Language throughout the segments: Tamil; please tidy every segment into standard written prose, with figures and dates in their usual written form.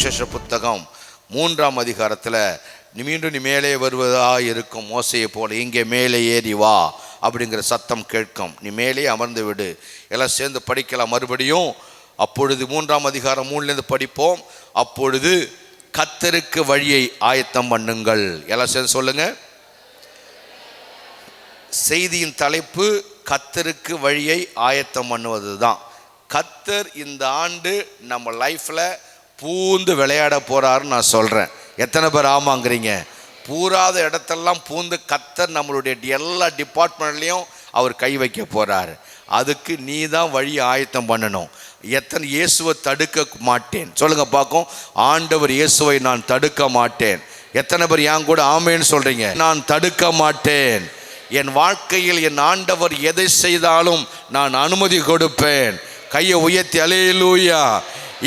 சுவிசேஷ புத்தகம் 3ஆம் அதிகாரத்தில் மீண்டும் நீ மேலே வருவதாக இருக்கும் மோசையை போல இங்கே மேலே ஏறி வா அப்படிங்கிற சத்தம் கேட்கும். நீ மேலே அமர்ந்து விடு. எல்லாம் சேர்ந்து படிக்கலாம் மறுபடியும். அப்பொழுது 3ஆம் அதிகாரம் 3லேருந்து படிப்போம். அப்பொழுது கர்த்தருக்கு வழியை ஆயத்தம் பண்ணுங்கள். எல்லாம் சேர்ந்து சொல்லுங்க. செய்தியின் தலைப்பு கர்த்தருக்கு வழியை ஆயத்தம் பண்ணுவது தான். கர்த்தர் இந்த ஆண்டு நம்ம லைஃப்பில் பூந்து விளையாட போகிறாருன்னு நான் சொல்கிறேன். எத்தனை பேர் ஆமாங்கிறீங்க? பூராத இடத்தெல்லாம் பூந்து கர்த்தர் நம்மளுடைய எல்லா டிபார்ட்மெண்ட்லேயும் அவர் கை வைக்க போகிறாரு. அதுக்கு நீ தான் வழி ஆயத்தம் பண்ணணும். எத்தனை இயேசுவை தடுக்க மாட்டேன் சொல்லுங்க பார்க்கும். ஆண்டவர் இயேசுவை நான் தடுக்க மாட்டேன். எத்தனை பேர் என் கூட ஆமேன்னு சொல்கிறீங்க? நான் தடுக்க மாட்டேன். என் வாழ்க்கையில் என் ஆண்டவர் எதை செய்தாலும் நான் அனுமதி கொடுப்பேன். கையை உயர்த்தி அல்லேலூயா.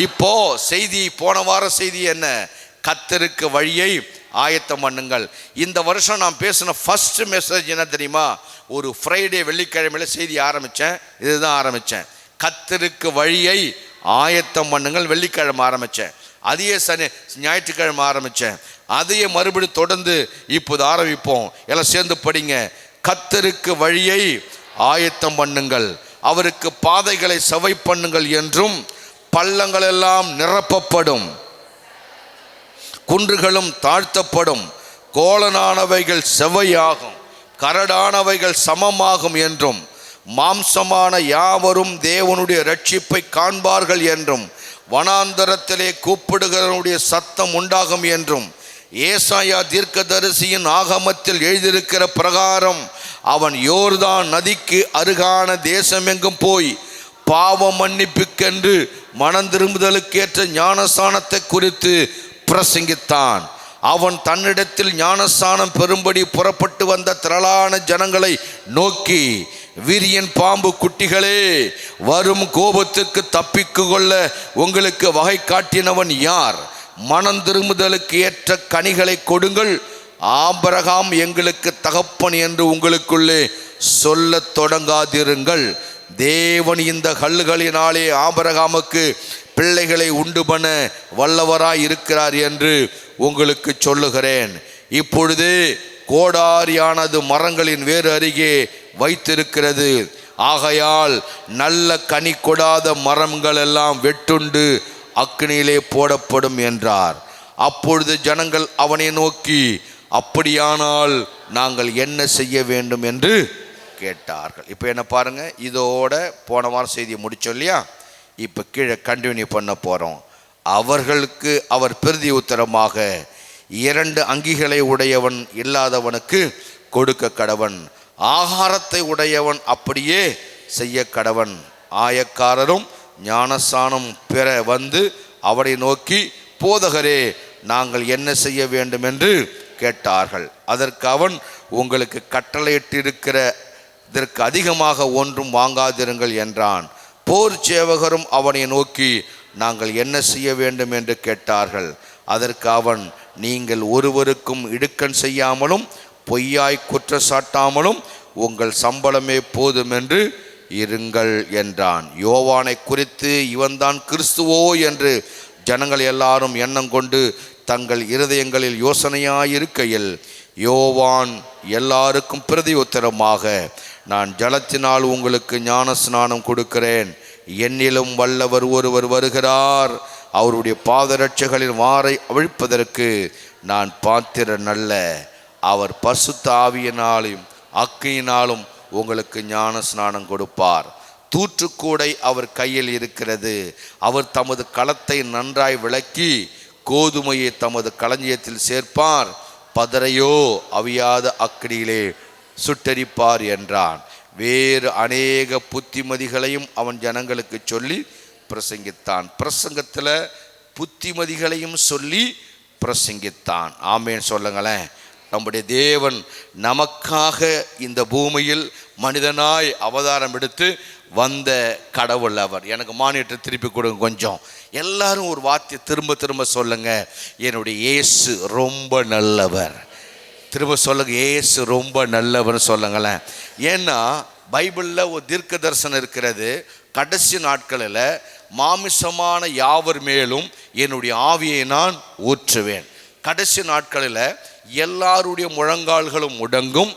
இப்போ செய்தி, போன வார செய்தி என்ன? கர்த்தருக்கு வழியை ஆயத்தம் பண்ணுங்கள். இந்த வருஷம் நான் பேசின ஃபர்ஸ்ட் மெசேஜ் என்ன தெரியுமா? ஒரு ஃப்ரைடே வெள்ளிக்கிழமையில செய்தி ஆரம்பித்தேன். இதுதான் ஆரம்பித்தேன், கர்த்தருக்கு வழியை ஆயத்தம் பண்ணுங்கள். வெள்ளிக்கிழமை ஆரம்பித்தேன். அதையே ஞாயிற்றுக்கிழமை ஆரம்பித்தேன். அதையே மறுபடியும் தொடர்ந்து இப்போது ஆரம்பிப்போம். எல்லாம் சேர்ந்து படிங்க. கர்த்தருக்கு வழியை ஆயத்தம் பண்ணுங்கள், அவருக்கு பாதைகளை செவை பண்ணுங்கள் என்றும், பள்ளங்கள் எல்லாம் நிரப்பப்படும், குன்றுகளும் தாழ்த்தப்படும், கோலனானவைகள் செவ்வையாகும், கரடானவைகள் சமமாகும் என்றும், மாம்சமான யாவரும் தேவனுடைய இரட்சிப்பை காண்பார்கள் என்றும், வனாந்தரத்திலே கூப்பிடுகிறவனுடைய சத்தம் உண்டாகும் என்றும், ஏசாயா தீர்க்கதரிசியின் ஆகமத்தில் எழுதியிருக்கிற பிரகாரம் அவன் யோர்தான் நதிக்கு அருகான தேசமெங்கும் போய் பாவ மன்னிப்புக்கென்று மனம் திரும்புதலுக்கேற்ற ஞானஸ்நானத்தை குறித்து பிரசங்கித்தான். அவன் தன்னிடத்தில் ஞானஸ்நானம் பெறும்படி புறப்பட்டு வந்த திரளான ஜனங்களை நோக்கி, விரியன் பாம்பு குட்டிகளே, வரும் கோபத்துக்கு தப்பிக்கு கொள்ள உங்களுக்கு வகை காட்டினவன் யார்? மனம் திரும்புதலுக்கு ஏற்ற கனிகளை கொடுங்கள், ஆபிரகாம் எங்களுக்கு தகப்பன் என்று உங்களுக்குள்ளே சொல்ல தொடங்காதிருங்கள். தேவன் இந்த கல்லுகளினாலே ஆபிரகாமுக்கு பிள்ளைகளை உண்டு பண்ண வல்லவராய் இருக்கிறார் என்று உங்களுக்கு சொல்லுகிறேன். இப்பொழுது கோடாரியானது மரங்களின் வேறு அருகே வைத்திருக்கிறது. ஆகையால் நல்ல கனி கொடாத மரங்கள் எல்லாம் வெட்டுண்டு அக்னியிலே போடப்படும் என்றார். அப்பொழுது ஜனங்கள் அவனை நோக்கி, அப்படியானால் நாங்கள் என்ன செய்ய வேண்டும் என்று கேட்டார்கள். இப்போ என்ன பாருங்க, இதோட போன வாரம் செய்தியை முடிச்சோம் இல்லையா? இப்போ கீழே கண்டினியூ பண்ண போகிறோம். அவர்களுக்கு அவர் பிரதி உத்தரமாக, 2 அங்கிகளை உடையவன் இல்லாதவனுக்கு கொடுக்க கடவன், ஆகாரத்தை உடையவன் அப்படியே செய்ய கடவன். ஆயக்காரரும் ஞானஸ்நானம் பெற வந்து அவரை நோக்கி, போதகரே, நாங்கள் என்ன செய்ய வேண்டும் என்று கேட்டார்கள். அதற்கு அவன், உங்களுக்கு கட்டளையிட்டிருக்கிற இதற்கு அதிகமாக ஒன்றும் வாங்காதிருங்கள் என்றான். போர் சேவகரும் அவனை நோக்கி, நாங்கள் என்ன செய்ய வேண்டும் என்று கேட்டார்கள். அதற்கு அவன், நீங்கள் ஒருவருக்கும் இடுக்கண் செய்யாமலும் பொய்யாய் குற்றச்சாட்டாமலும் உங்கள் சம்பளமே போதும் என்று இருங்கள் என்றான். யோவானை குறித்து, இவன்தான் கிறிஸ்துவோ என்று ஜனங்கள் எல்லாரும் எண்ணம் கொண்டு தங்கள் இருதயங்களில் யோசனையாயிருக்கையில், யோவான் எல்லாருக்கும் பிரதி உத்தரமாக, நான் ஜலத்தினால் உங்களுக்கு ஞான ஸ்நானம் கொடுக்கிறேன், என்னிலும் வல்லவர் ஒருவர் வருகிறார், அவருடைய பாதரட்சைகளின் வாரை அவிழ்ப்பதற்கு நான் பாத்திரன் அல்ல, அவர் பரிசுத்த ஆவியினாலும் அக்கினியினாலும் உங்களுக்கு ஞான ஸ்நானம் கொடுப்பார். தூற்றுக்கூடை அவர் கையில் இருக்கிறது. அவர் தமது களத்தை நன்றாய் விளக்கி கோதுமையை தமது களஞ்சியத்தில் சேர்ப்பார், பதரையோ அவியாத அக்கினியிலே சுட்டரிப்பார் என்றான். வேறு அநேக புத்திமதிகளையும் அவன் ஜனங்களுக்கு சொல்லி பிரசங்கித்தான். பிரசங்கத்தில் புத்திமதிகளையும் சொல்லி பிரசங்கித்தான். ஆமேன் சொல்லுங்களேன். நம்முடைய தேவன் நமக்காக இந்த பூமியில் மனிதனாய் அவதாரம் எடுத்து வந்த கடவுள் அவர். எனக்கு மானிட்டர் திருப்பி கொடுங்க கொஞ்சம். எல்லாரும் ஒரு வார்த்தை திரும்ப திரும்ப சொல்லுங்க, என்னுடைய இயேசு ரொம்ப நல்லவர். திரும்ப சொல்லுங்க, இயேசு ரொம்ப நல்லவர்னு சொல்லுங்களேன். ஏன்னா பைபிளில் ஒரு தீர்க்க தரிசனம் இருக்கிறது. கடைசி நாட்களில் மாமிசமான யாவர் மேலும் என்னுடைய ஆவியை நான் ஊற்றுவேன். கடைசி நாட்களில் எல்லாருடைய முழங்கால்களும் முடங்கும்,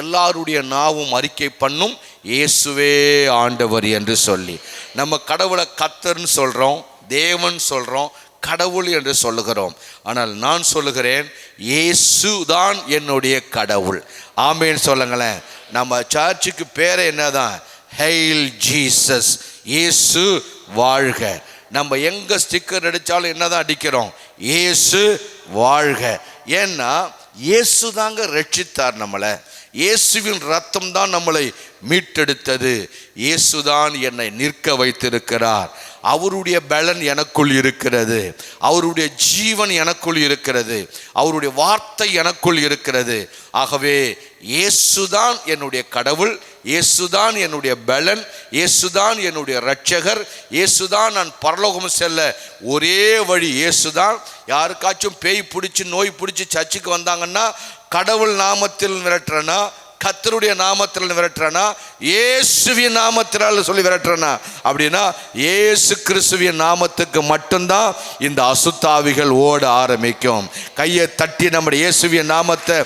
எல்லாருடைய நாவும் அறிக்கை பண்ணும், இயேசுவே ஆண்டவர் என்று சொல்லி. நம்ம கடவுளை கர்த்தர்னு சொல்கிறோம், தேவன் சொல்கிறோம், கடவுள் என்று சொல்லுகிறோம். ஆனால் நான் சொல்லுகிறேன், இயேசு தான் என்னுடைய கடவுள். ஆமேன்னு சொல்லுங்களேன். நம்ம சர்ச்சுக்கு பேர் என்னதான்? ஹெயில் ஜீசஸ், இயேசு வாழ்க. நம்ம எங்க ஸ்டிக்கர் அடித்தாலும் என்னதான் அடிக்கிறோம்? இயேசு வாழ்க. ஏன்னா இயேசு தாங்க ரட்சித்தார் நம்மளை. இயேசுவின் ரத்தம் தான் நம்மளை மீட்டெடுத்தது. இயேசுதான் என்னை நிற்க வைத்திருக்கிறார். அவருடைய பலன் எனக்குள் இருக்கிறது, அவருடைய ஜீவன் எனக்குள் இருக்கிறது, அவருடைய வார்த்தை எனக்குள் இருக்கிறது. ஆகவே இயேசுதான் என்னுடைய கடவுள், இயேசுதான் என்னுடைய பலன், இயேசுதான் என்னுடைய இரட்சகர், இயேசுதான் நான் பரலோகம் செல்ல ஒரே வழி இயேசுதான். யாருக்காச்சும் பேய் பிடிச்சி நோய் பிடிச்சி சர்ச்சுக்கு வந்தாங்கன்னா கடவுள் நாமத்தில் விரட்டுறனா, கர்த்தருடைய நாமத்தில் விரட்டுறனா, இயேசுவின் நாமத்தினால் சொல்லி விரட்டுறனா அப்படின்னா இயேசு கிறிஸ்துவின் நாமத்துக்கு மட்டும்தான் இந்த அசுத்தாவிகள் ஓட ஆரம்பிக்கும். கையை தட்டி நம்முடைய இயேசுவின் நாமத்தை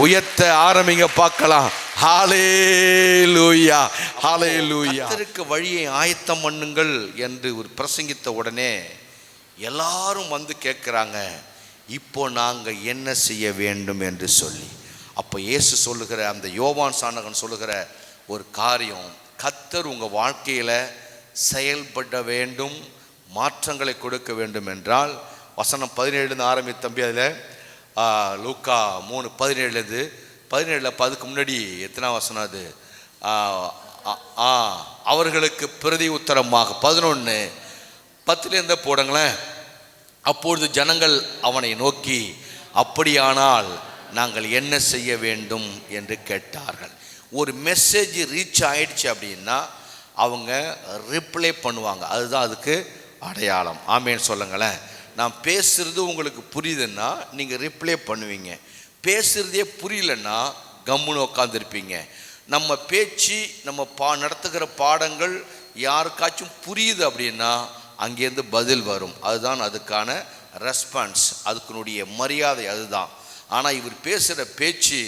உயர்த்த ஆரம்பிங்க, பார்க்கலாம். ஹல்லேலூயா, ஹல்லேலூயா. கர்த்தருக்கு வழியை ஆயத்தம் பண்ணுங்கள் என்று ஒரு பிரசங்கித்த உடனே எல்லாரும் வந்து கேட்குறாங்க, இப்போ நாங்கள் என்ன செய்ய வேண்டும் என்று சொல்லி. அப்போ இயேசு சொல்லுகிற, அந்த யோவான் சானகன் சொல்லுகிற ஒரு காரியம், கர்த்தர் உங்கள் வாழ்க்கையில் செயல்பட வேண்டும், மாற்றங்களை கொடுக்க வேண்டும் என்றால், வசனம் 17 ஆரம்பித்து தம்பி, அதில் லூக்கா 3:17 அதுக்கு முன்னாடி எத்தனை வசனம் அது? அவர்களுக்கு பிரதி உத்தரமாக 11:10 போடுங்களேன். அப்பொழுது ஜனங்கள் அவனை நோக்கி, அப்படியானால் நாங்கள் என்ன செய்ய வேண்டும் என்று கேட்டார்கள். ஒரு மெசேஜ் ரீச் ஆயிடுச்சு அப்படின்னா அவங்க ரிப்ளை பண்ணுவாங்க. அதுதான் அதுக்கு அடையாளம். ஆமேன்னு சொல்லுங்களேன். நான் பேசுறது உங்களுக்கு புரியுதுன்னா நீங்கள் ரிப்ளை பண்ணுவீங்க. பேசுறதே புரியலன்னா கம்முன்னு உட்காந்துருப்பீங்க. நம்ம பேச்சு, நம்ம நடத்துகிற பாடங்கள் யாருக்காச்சும் புரியுது அப்படின்னா அங்கேருந்து பதில் வரும். அதுதான் அதுக்கான ரெஸ்பான்ஸ், அதுக்குனுடைய மரியாதை அதுதான். ஆனால் இவர் பேசுகிற பேச்சு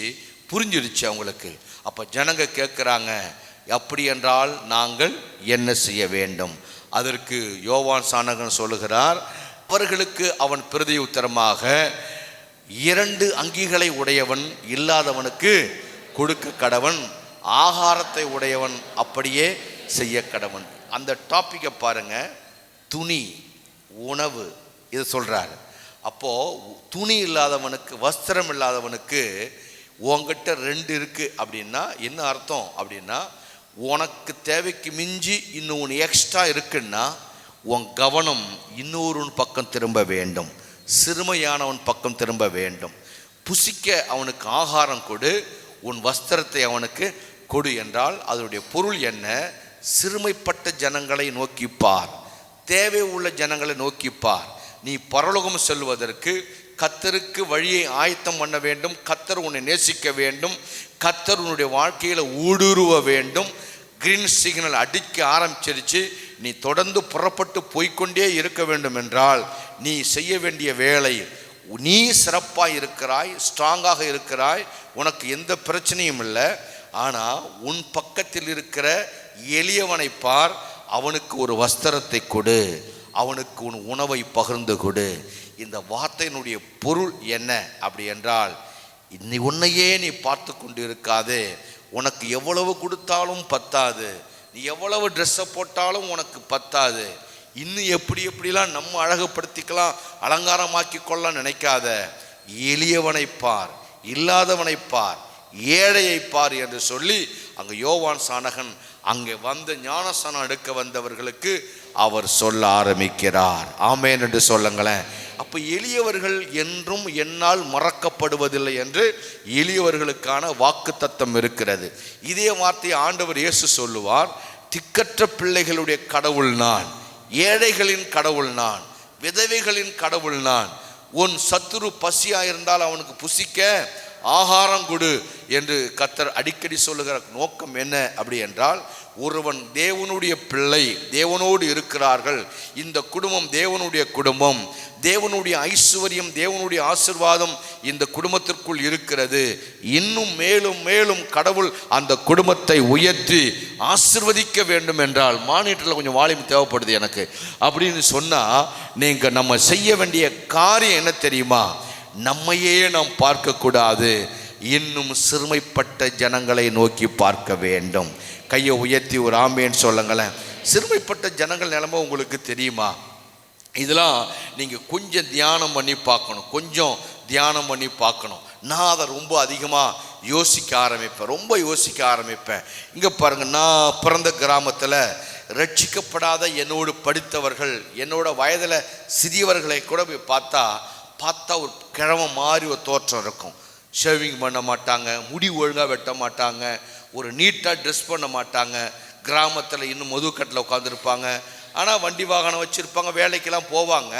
புரிஞ்சிடுச்சு அவங்களுக்கு. அப்போ ஜனங்க கேட்குறாங்க, அப்படி என்றால் நாங்கள் என்ன செய்ய வேண்டும்? அதற்கு யோவான் சானகன் சொல்லுகிறார், அவர்களுக்கு அவன் பிரதி உத்தரமாக, 2 அங்கிகளை உடையவன் இல்லாதவனுக்கு கொடுக்க கடவன், ஆகாரத்தை உடையவன் அப்படியே செய்ய கடவன். அந்த டாப்பிக்கை பாருங்க, துணி, உணவு, இது சொல்கிறார். அப்போது துணி இல்லாதவனுக்கு, வஸ்திரம் இல்லாதவனுக்கு உங்ககிட்ட 2 இருக்குது அப்படின்னா என்ன அர்த்தம் அப்படின்னா, உனக்கு தேவைக்கு மிஞ்சி இன்னும் ஒன்று எக்ஸ்ட்ரா இருக்குன்னா உன் கவனம் இன்னொரு பக்கம் திரும்ப வேண்டும், சிறுமையானவன் பக்கம் திரும்ப வேண்டும். புசிக்க அவனுக்கு ஆகாரம் கொடு, உன் வஸ்திரத்தை அவனுக்கு கொடு என்றால் அதனுடைய பொருள் என்ன? சிறுமைப்பட்ட ஜனங்களை நோக்கிப்பார், தேவை உள்ள ஜனங்களை நோக்கிப்பார். நீ பரலோகம் செல்வதற்கு கர்த்தருக்கு வழியை ஆயத்தம் பண்ண வேண்டும், கர்த்தர் உன்னை நேசிக்க வேண்டும், கர்த்தர் உன்னுடைய வாழ்க்கையில் ஊடுருவ வேண்டும். கிரீன் சிக்னல் அடிக்க ஆரம்பிச்சிருச்சு, நீ தொடர்ந்து புறப்பட்டு போய்கொண்டே இருக்க வேண்டும் என்றால் நீ செய்ய வேண்டிய வேலை, நீ சிறப்பாக இருக்கிறாய், ஸ்ட்ராங்காக இருக்கிறாய், உனக்கு எந்த பிரச்சனையும் இல்லை. ஆனால் உன் பக்கத்தில் இருக்கிற எளியவனை பார், அவனுக்கு ஒரு வஸ்திரத்தை கொடு, அவனுக்கு உன் உணவை பகிர்ந்து கொடு. இந்த வார்த்தையினுடைய பொருள் என்ன அப்படி என்றால், நீ உன்னையே நீ பார்த்து கொண்டு இருக்காது. உனக்கு எவ்வளவு கொடுத்தாலும் பத்தாது, நீ எவ்வளவு ட்ரெஸ்ஸை போட்டாலும் உனக்கு பத்தாது. இன்னும் எப்படிலாம் நம்ம அழகுப்படுத்திக்கலாம், அலங்காரமாக்கி கொள்ளலாம் நினைக்காத. எளியவனை பார், இல்லாதவனை பார், ஏழையை பார் என்று சொல்லி அங்கே யோவான் சானகன் அங்கே வந்து ஞானஸ்நானம் எடுக்க வந்தவர்களுக்கு அவர் சொல்ல ஆரம்பிக்கிறார். ஆமேன் என்று சொல்லுங்களேன். அப்போ எளியவர்கள் என்றும் என்னால் மறக்கப்படுவதில்லை என்று எளியவர்களுக்கான வாக்குத்தத்தம் இருக்கிறது. இதே வார்த்தையை ஆண்டவர் இயேசு சொல்லுவார், திக்கற்ற பிள்ளைகளுடைய கடவுள் நான், ஏழைகளின் கடவுள் நான், விதவைகளின் கடவுள் நான். உன் சத்துரு பசியாயிருந்தால் அவனுக்கு புசிக்க ஆகாரம் கொடு என்று கர்த்தர் அடிக்கடி சொல்லுகிற நோக்கம் என்ன அப்படி என்றால், ஒருவன் தேவனுடைய பிள்ளை, தேவனோடு இருக்கிறார்கள், இந்த குடும்பம் தேவனுடைய குடும்பம், தேவனுடைய ஐஸ்வர்யம், தேவனுடைய ஆசீர்வாதம் இந்த குடும்பத்திற்குள் இருக்கிறது, இன்னும் மேலும் மேலும் கடவுள் அந்த குடும்பத்தை உயர்த்தி ஆசீர்வதிக்க வேண்டும் என்றால், மானிட்டரில் கொஞ்சம் வால்யூம் தேவைப்படுது எனக்கு அப்படின்னு சொன்னால், நீங்கள் நம்ம செய்ய வேண்டிய காரியம் என்ன தெரியுமா? நம்மையே நாம் பார்க்கக்கூடாது, இன்னும் சிறுமைப்பட்ட ஜனங்களை நோக்கி பார்க்க வேண்டும். கையை உயர்த்தி ஒரு ஆமேன்னு சொல்லுங்களேன். சிறுமைப்பட்ட ஜனங்கள் நிலைமை உங்களுக்கு தெரியுமா? இதெல்லாம் நீங்கள் கொஞ்சம் தியானம் பண்ணி பார்க்கணும், கொஞ்சம் தியானம் பண்ணி பார்க்கணும். நான் அதை ரொம்ப அதிகமாக யோசிக்க ஆரம்பிப்பேன். இங்கே பாருங்கள், நான் பிறந்த கிராமத்தில் ரட்சிக்கப்படாத என்னோடு படித்தவர்கள், என்னோட வயதில் சிறியவர்களை கூட போய் பார்த்தா ஒரு கிழமை மாதிரி ஒரு தோற்றம் இருக்கும். ஷேவிங் பண்ண மாட்டாங்க, முடி ஒழுங்காக வெட்ட மாட்டாங்க, ஒரு நீட்டாக ட்ரெஸ் பண்ண மாட்டாங்க. கிராமத்தில் இன்னும் மதுக்கட்டில் உட்காந்துருப்பாங்க. ஆனால் வண்டி வாகனம் வச்சுருப்பாங்க, வேலைக்கெல்லாம் போவாங்க.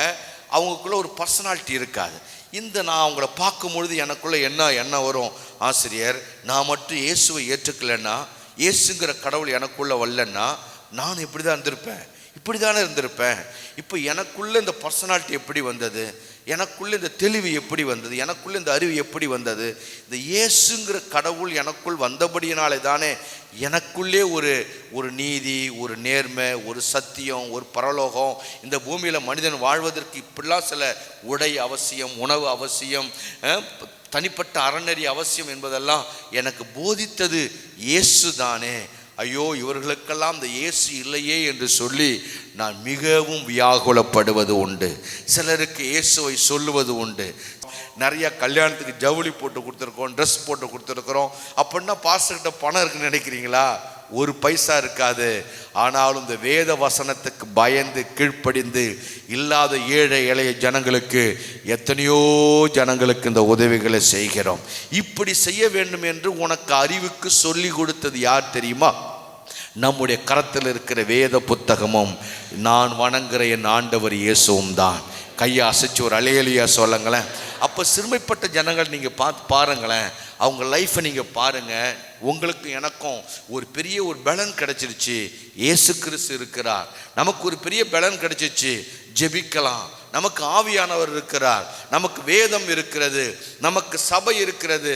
அவங்களுக்குள்ள ஒரு பர்சனாலிட்டி இருக்காது. நான் அவங்கள பார்க்கும்பொழுது எனக்குள்ளே என்ன வரும்? ஆசிரியர், நான் மட்டும் இயேசுவை ஏற்றுக்கலைன்னா, இயேசுங்கிற கடவுள் எனக்குள்ளே வரலன்னா நான் இப்படி தான் இருந்திருப்பேன். இப்போ எனக்குள்ளே இந்த பர்சனாலிட்டி எப்படி வந்தது? எனக்குள்ளே இந்த தெளிவு எப்படி வந்தது? எனக்குள்ளே இந்த அறிவு எப்படி வந்தது? இந்த இயேசுங்கிற கடவுள் எனக்குள் வந்தபடியினாலே தானே எனக்குள்ளே ஒரு நீதி, ஒரு நேர்மை, ஒரு சத்தியம், ஒரு பரலோகம், இந்த பூமியில் மனிதன் வாழ்வதற்கு இப்படிலாம் சில உடை அவசியம், உணவு அவசியம், தனிப்பட்ட அறநெறி அவசியம் என்பதெல்லாம் எனக்கு போதித்தது இயேசு தானே. ஐயோ, இவர்களுக்கெல்லாம் இந்த இயேசு இல்லையே என்று சொல்லி நான் மிகவும் வியாகுலப்படுவது உண்டு. சிலருக்கு இயேசுவை சொல்லுவது உண்டு. நிறையா கல்யாணத்துக்கு ஜவுளி போட்டு கொடுத்துருக்கோம், ட்ரெஸ் போட்டு கொடுத்துருக்குறோம். அப்படின்னா பாஸ்டர்கிட்ட பணம் இருக்குன்னு நினைக்கிறீங்களா? ஒரு பைசா இருக்காது. ஆனாலும் இந்த வேத வசனத்துக்கு பயந்து கீழ்ப்படிந்து இல்லாத ஏழை எளிய ஜனங்களுக்கு, எத்தனையோ ஜனங்களுக்கு இந்த உதவிகளை செய்கிறோம். இப்படி செய்ய வேண்டும் என்று உனக்கு அறிவுக்கு சொல்லி கொடுத்தது யார் தெரியுமா? நம்முடைய கரத்தில் இருக்கிற வேத புத்தகமும் நான் வணங்குகிற என் ஆண்டவர் இயேசுவும் தான். கையை அசைச்சு ஒரு அலையலியா சொல்லுங்களேன். அப்போ சிறுமைப்பட்ட ஜனங்கள் நீங்கள் பாருங்களேன், அவங்க லைஃப்பை நீங்கள் பாருங்கள். உங்களுக்கு எனக்கும் ஒரு பெரிய பலன் கிடைச்சிருச்சு. இயேசு கிறிஸ்து இருக்கிறார், நமக்கு ஒரு பெரிய பலன் கிடைச்சிருச்சு. ஜெபிக்கலாம், நமக்கு ஆவியானவர் இருக்கிறார், நமக்கு வேதம் இருக்கிறது, நமக்கு சபை இருக்கிறது.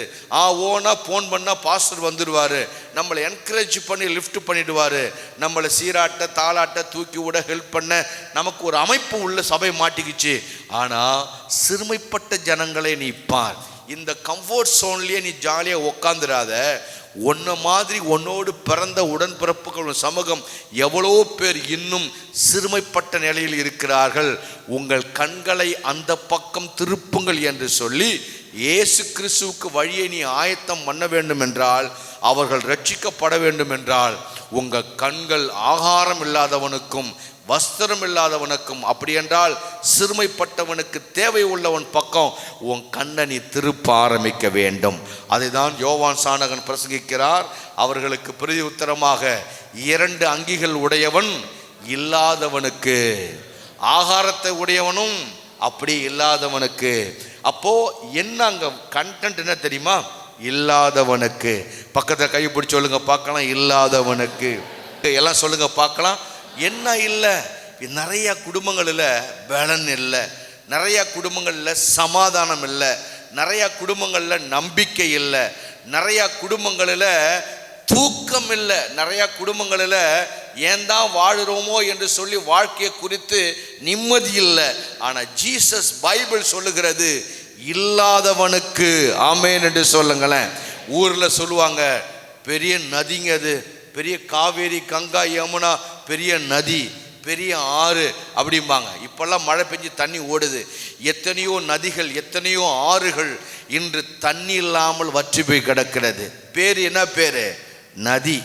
ஓனா ஃபோன் பண்ணால் பாஸ்டர் வந்துடுவார், நம்மளை என்கரேஜ் பண்ணி லிஃப்ட் பண்ணிடுவார், நம்மளை சீராட்ட தாளாட்ட தூக்கி விட ஹெல்ப் பண்ண நமக்கு ஒரு அமைப்பு உள்ள சபை மாட்டிக்கிச்சு. ஆனால் சிறுமைப்பட்ட ஜனங்களை நீ பார். இந்த கம்ஃபர்ட் சோன்லேயே நீ ஜாலியாக உக்காந்துடாத. உன்ன மாதிரி உன்னோடு பிறந்த உடன்பிறப்புகள் சமூகம் எவ்வளோ பேர் இன்னும் சிறுமைப்பட்ட நிலையில் இருக்கிறார்கள். உங்கள் கண்களை அந்த பக்கம் திருப்புங்கள் என்று சொல்லி இயேசு கிறிஸ்துவுக்கு வழியை நீ ஆயத்தம் பண்ண வேண்டும் என்றால், அவர்கள் ரட்சிக்கப்பட வேண்டும் என்றால், உங்கள் கண்கள் ஆகாரம் இல்லாதவனுக்கும் வஸ்திரம் இல்லாதவனுக்கும், அப்படி என்றால் சிறுமைப்பட்டவனுக்கு தேவை உள்ளவன் பக்கம் உன் கண்ணை நீ திருப்ப ஆரம்பிக்க வேண்டும். அதை தான் யோவான் சாணகன் பிரசங்கிக்கிறார். அவர்களுக்கு பிரதி உத்தரமாக 2 அங்கிகள் உடையவன் இல்லாதவனுக்கு, ஆகாரத்தை உடையவனும் அப்படி இல்லாதவனுக்கு. அப்போ என்ன அங்க கண்டென்ட் என்ன தெரியுமா? இல்லாதவனுக்கு. பக்கத்தை கை பிடிச்சி சொல்லுங்க பார்க்கலாம். இல்லாதவனுக்கு எல்லாம் சொல்லுங்க பார்க்கலாம். என்ன இல்லை? நிறைய குடும்பங்களில் பலன் இல்லை, நிறைய குடும்பங்களில் சமாதானம் இல்லை, நிறைய குடும்பங்களில் நம்பிக்கை இல்லை, நிறைய குடும்பங்களில் தூக்கம் இல்லை, நிறைய குடும்பங்களில் ஏன் தான் வாழுறோமோ என்று சொல்லி வாழ்க்கையை குறித்து நிம்மதி இல்லை. ஆனால் ஜீசஸ் பைபிள் சொல்லுகிறது இல்லாதவனுக்கு. ஆமேன் என்று சொல்லுங்களேன். ஊரில் சொல்லுவாங்க, பெரிய நதிங்க அது, பெரிய காவேரி கங்கா யமுனா பெரிய நதி, பெரிய ஆறு அப்படிம்பாங்க. இப்பெல்லாம் மழை பெஞ்சு தண்ணி ஓடுது. எத்தனையோ நதிகள், எத்தனையோ ஆறுகள் இன்று தண்ணி இல்லாமல் வற்றி போய் கிடக்கிறது. பேர் என்ன பேரு? நதி.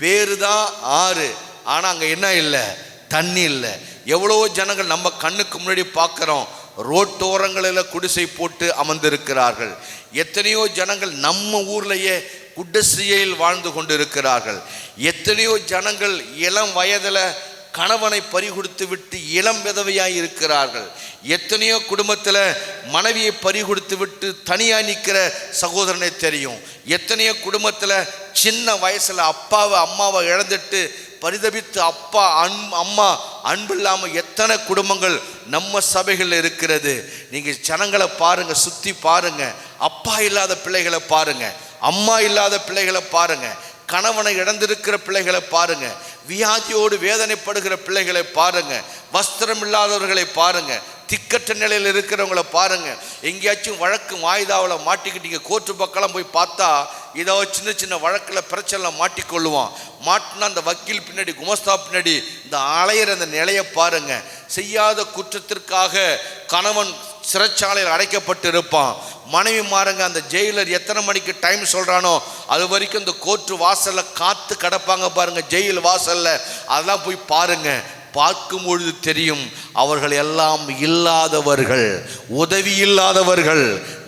பேரு தான் ஆறு, ஆனால் அங்கே என்ன இல்லை? தண்ணி இல்லை. எவ்வளோ ஜனங்கள் நம்ம கண்ணுக்கு முன்னாடி பார்க்குறோம், ரோட்டோரங்களில் குடிசை போட்டு அமர்ந்திருக்கிறார்கள். எத்தனையோ ஜனங்கள் நம்ம ஊர்லேயே குடிசையில் வாழ்ந்து கொண்டு இருக்கிறார்கள். எத்தனையோ ஜனங்கள் இளம் வயதில் கணவனை பறிகொடுத்து விட்டு இளம் விதவையாய் இருக்கிறார்கள். எத்தனையோ குடும்பத்தில் மனைவியை பறிகொடுத்து விட்டு தனியாக நிற்கிற சகோதரனை தெரியும். எத்தனையோ குடும்பத்தில் சின்ன வயசில் அப்பாவை அம்மாவை இழந்துட்டு பரிதபித்து அம்மா அன்பு இல்லாமல் எத்தனை குடும்பங்கள் நம்ம சபைகளில் இருக்கிறது. நீங்கள் ஜனங்களை பாருங்க, சுற்றி பாருங்க. அப்பா இல்லாத பிள்ளைகளை பாருங்க, அம்மா இல்லாத பிள்ளைகளை பாருங்க, கணவனை இழந்திருக்கிற பிள்ளைகளை பாருங்க, வியாதியோடு வேதனைப்படுகிற பிள்ளைகளை பாருங்க, வஸ்திரம் இல்லாதவர்களை பாருங்க, திக்கற்ற நிலையில் இருக்கிறவங்கள பாருங்க. எங்கேயாச்சும் வழக்கு வாய்தாவில் மாட்டிக்கிட்டீங்க, கோர்ட்டு பக்கம் போய் பார்த்தா ஏதோ சின்ன சின்ன வழக்கில் பிரச்சனை மாட்டிக்கொள்ளுவான். மாட்டினா அந்த வக்கீல் பின்னாடி, குமஸ்தா பின்னாடி இந்த அலையிற அந்த நிலையை பாருங்க. செய்யாத குற்றத்திற்காக கணவன் சிறைச்சாலையில் அடைக்கப்பட்டு இருப்பான். மனைவி மாறுங்க, அந்த ஜெயிலர் எத்தனை மணிக்கு டைம் சொல்கிறானோ அது வரைக்கும் இந்த கோர்ட்டு வாசலில் காத்து கிடப்பாங்க பாருங்க, ஜெயில் வாசலில். அதெல்லாம் போய் பாருங்க. பார்க்கும் பொழுது தெரியும் அவர்கள் எல்லாம் இல்லாதவர்கள், உதவி இல்லாதவர்கள்,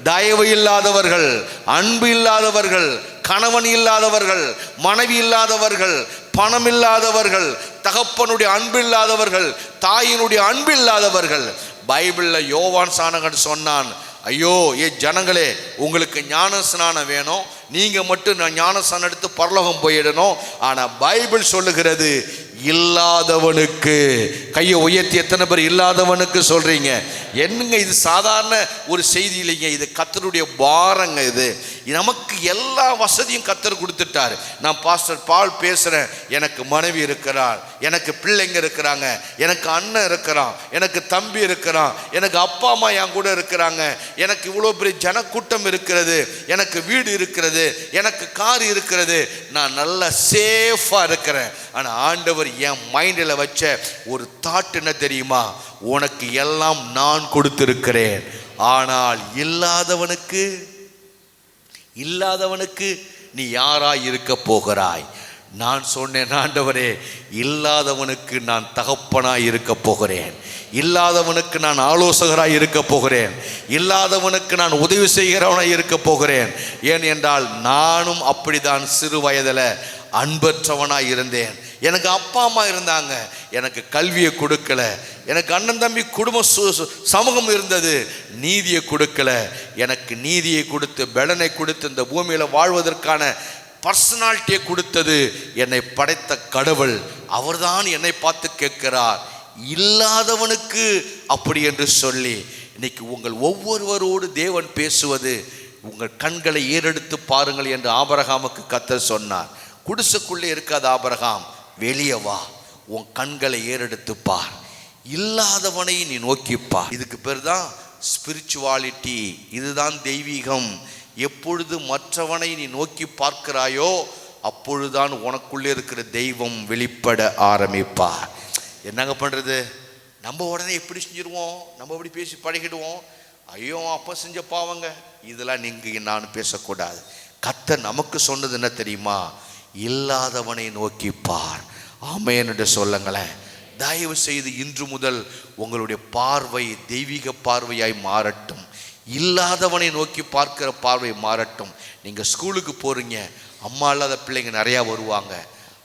தயவு இல்லாதவர்கள், அன்பு இல்லாதவர்கள், கணவன் இல்லாதவர்கள், மனைவி இல்லாதவர்கள், பணம் இல்லாதவர்கள், தகப்பனுடைய அன்பு இல்லாதவர்கள், தாயினுடைய அன்பு இல்லாதவர்கள். பைபிளில் யோவான் சானகன் சொன்னான், ஐயோ ஜனங்களே, உங்களுக்கு ஞான ஸ்நானம் வேணும், நீங்கள் மட்டும் நான் ஞானஸ்நானம் எடுத்து பரலோகம் போயிடணும். ஆனால் பைபிள் சொல்லுகிறது இல்லாதவனுக்கு. கையை உயர்த்தி எத்தனை பேர் இல்லாதவனுக்கு சொல்றீங்க? என்னங்க இது சாதாரண ஒரு செய்தி இல்லைங்க, இது கர்த்தருடைய பாரங்க. இது நமக்கு எல்லா வசதியும் கர்த்தர் கொடுத்துட்டார். நான் பாஸ்டர் பால் பேசுகிறேன், எனக்கு மனைவி இருக்கிறார், எனக்கு பிள்ளைங்க இருக்கிறாங்க, எனக்கு அண்ணன் இருக்கிறான், எனக்கு தம்பி இருக்கிறான், எனக்கு அப்பா அம்மா என் கூட இருக்கிறாங்க, எனக்கு இவ்வளோ பெரிய ஜனக்கூட்டம் இருக்கிறது, எனக்கு வீடு இருக்கிறது, எனக்கு கார் இருக்கிறது, நான் நல்லா சேஃபாக இருக்கிறேன். ஆனால் ஆண்டவர் என் மைண்டில் வச்ச ஒரு தாட் என்ன தெரியுமா? உனக்கு எல்லாம் நான் கொடுத்திருக்கிறேன், ஆனால் இல்லாதவனுக்கு நீ யாராய் இருக்க போகிறாய்? நான் சொன்னேன், ஆண்டவரே, இல்லாதவனுக்கு நான் தகப்பனாய் இருக்க போகிறேன், இல்லாதவனுக்கு நான் ஆலோசகராய் இருக்க போகிறேன், இல்லாதவனுக்கு நான் உதவி செய்கிறவனாய் இருக்க போகிறேன். ஏன் என்றால் நானும் அப்படிதான் சிறு வயதில் அன்பற்றவனாய் இருந்தேன். எனக்கு அப்பா அம்மா இருந்தாங்க, எனக்கு கல்வியை கொடுக்கல, எனக்கு அண்ணன் தம்பி குடும்ப சமூகம் இருந்தது, நீதியை கொடுக்கல. எனக்கு நீதியை கொடுத்து பலனை கொடுத்து இந்த பூமியில் வாழ்வதற்கான பர்சனாலிட்டியை கொடுத்தது என்னை படைத்த கடவுள். அவர்தான் என்னை பார்த்து கேட்கிறார், இல்லாதவனுக்கு அப்படி என்று சொல்லி. இன்னைக்கு உங்கள் ஒவ்வொருவரோடு தேவன் பேசுவது, உங்கள் கண்களை ஏறெடுத்து பாருங்கள் என்று ஆபிரகாமுக்கு கர்த்தர் சொன்னார். குடிசைக்குள்ளே இருக்காத ஆபிரகாம், வெளியே வா, உன் கண்களை ஏறெடுத்து பார், இல்லாதவனை நீ நோக்கிப்பார். இதுக்கு பேர் தான் ஸ்பிரிச்சுவாலிட்டி, இதுதான் தெய்வீகம். எப்பொழுது மற்றவனை நீ நோக்கி பார்க்கிறாயோ அப்பொழுதுதான் உனக்குள்ளே இருக்கிற தெய்வம் வெளிப்பட ஆரம்பிப்பார். என்னங்க பண்ணுறது? நம்ம உடனே எப்படி செஞ்சிருவோம், நம்ம எப்படி பேசி பழகிடுவோம். ஐயோ அப்போ செஞ்ச பாவங்க, இதெல்லாம் நீங்கள் நான் பேசக்கூடாது. கர்த்தர் நமக்கு சொன்னது என்ன தெரியுமா? இல்லாதவனை நோக்கி பார். ஆமென் என்று சொல்லுங்களேன். தயவு செய்து இன்று முதல் உங்களுடைய பார்வை தெய்வீக பார்வையாய் மாறட்டும். இல்லாதவனை நோக்கி பார்க்கிற பார்வை மாறட்டும். நீங்கள் ஸ்கூலுக்கு போகிறீங்க, அம்மா இல்லாத பிள்ளைங்க நிறையா வருவாங்க,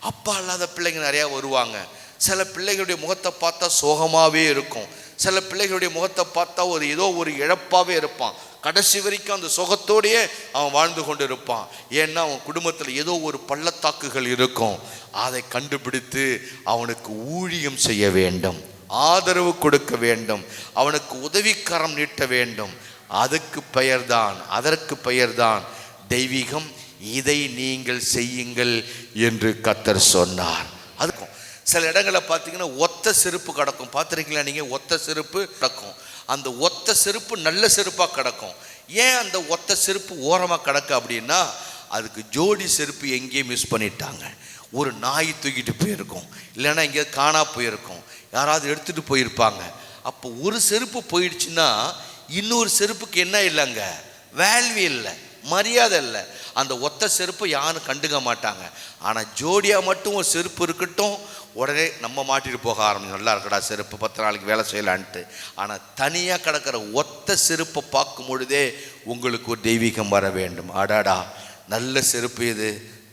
அப்பா இல்லாத பிள்ளைங்க நிறையா வருவாங்க. சில பிள்ளைகளுடைய முகத்தை பார்த்தா சோகமாகவே இருக்கும், சில பிள்ளைகளுடைய முகத்தை பார்த்தா ஏதோ ஒரு இழப்பாகவே இருப்பான். கடைசி வரைக்கும் அந்த சுகத்தோடையே அவன் வாழ்ந்து கொண்டு இருப்பான். ஏன்னா அவன் குடும்பத்தில் ஏதோ ஒரு பள்ளத்தாக்குகள் இருக்கும். அதை கண்டுபிடித்து அவனுக்கு ஊழியம் செய்ய வேண்டும், ஆதரவு கொடுக்க வேண்டும், அவனுக்கு உதவிக்கரம் நீட்ட வேண்டும். அதற்கு பெயர்தான் தெய்வீகம். இதை நீங்கள் செய்யுங்கள் என்று கர்த்தர் சொன்னார். அதுக்கும் சில இடங்களில் பார்த்தீங்கன்னா ஒத்த செருப்பு கிடக்கும், பார்த்துருக்கீங்களா நீங்கள்? ஒத்த செருப்பு கிடக்கும், அந்த ஒத்த செருப்பு நல்ல செருப்பாக கிடக்கும். ஏன் அந்த ஒத்த செருப்பு ஓரமாக கிடக்கு அப்படின்னா, அதுக்கு ஜோடி செருப்பு எங்கேயும் மிஸ் பண்ணிட்டாங்க. ஒரு நாய் தூக்கிட்டு போயிருக்கும், இல்லைன்னா எங்கேயாவது காணா போயிருக்கும், யாராவது எடுத்துகிட்டு போயிருப்பாங்க. அப்போ ஒரு செருப்பு போயிடுச்சுன்னா இன்னொரு செருப்புக்கு என்ன இல்லைங்க, வேல்யூ இல்லை, மரியாதை இல்லை. அந்த ஒத்த செருப்பை யாரும் கண்டுக்க மாட்டாங்க. ஆனால் ஜோடியாக மட்டும் ஒரு செருப்பு இருக்கட்டும், உடனே நம்ம மாட்டிட்டு போக ஆரம்பிச்சு, நல்லா இருக்கடா செருப்பு, 10 நாளைக்கு வேலை செய்யலான்ட்டு. ஆனால் தனியாக கிடக்கிற ஒத்த செருப்பை பார்க்கும் பொழுதே உங்களுக்கு ஒரு தெய்வீகம் வர வேண்டும். அடாடா, நல்ல செருப்பு இது,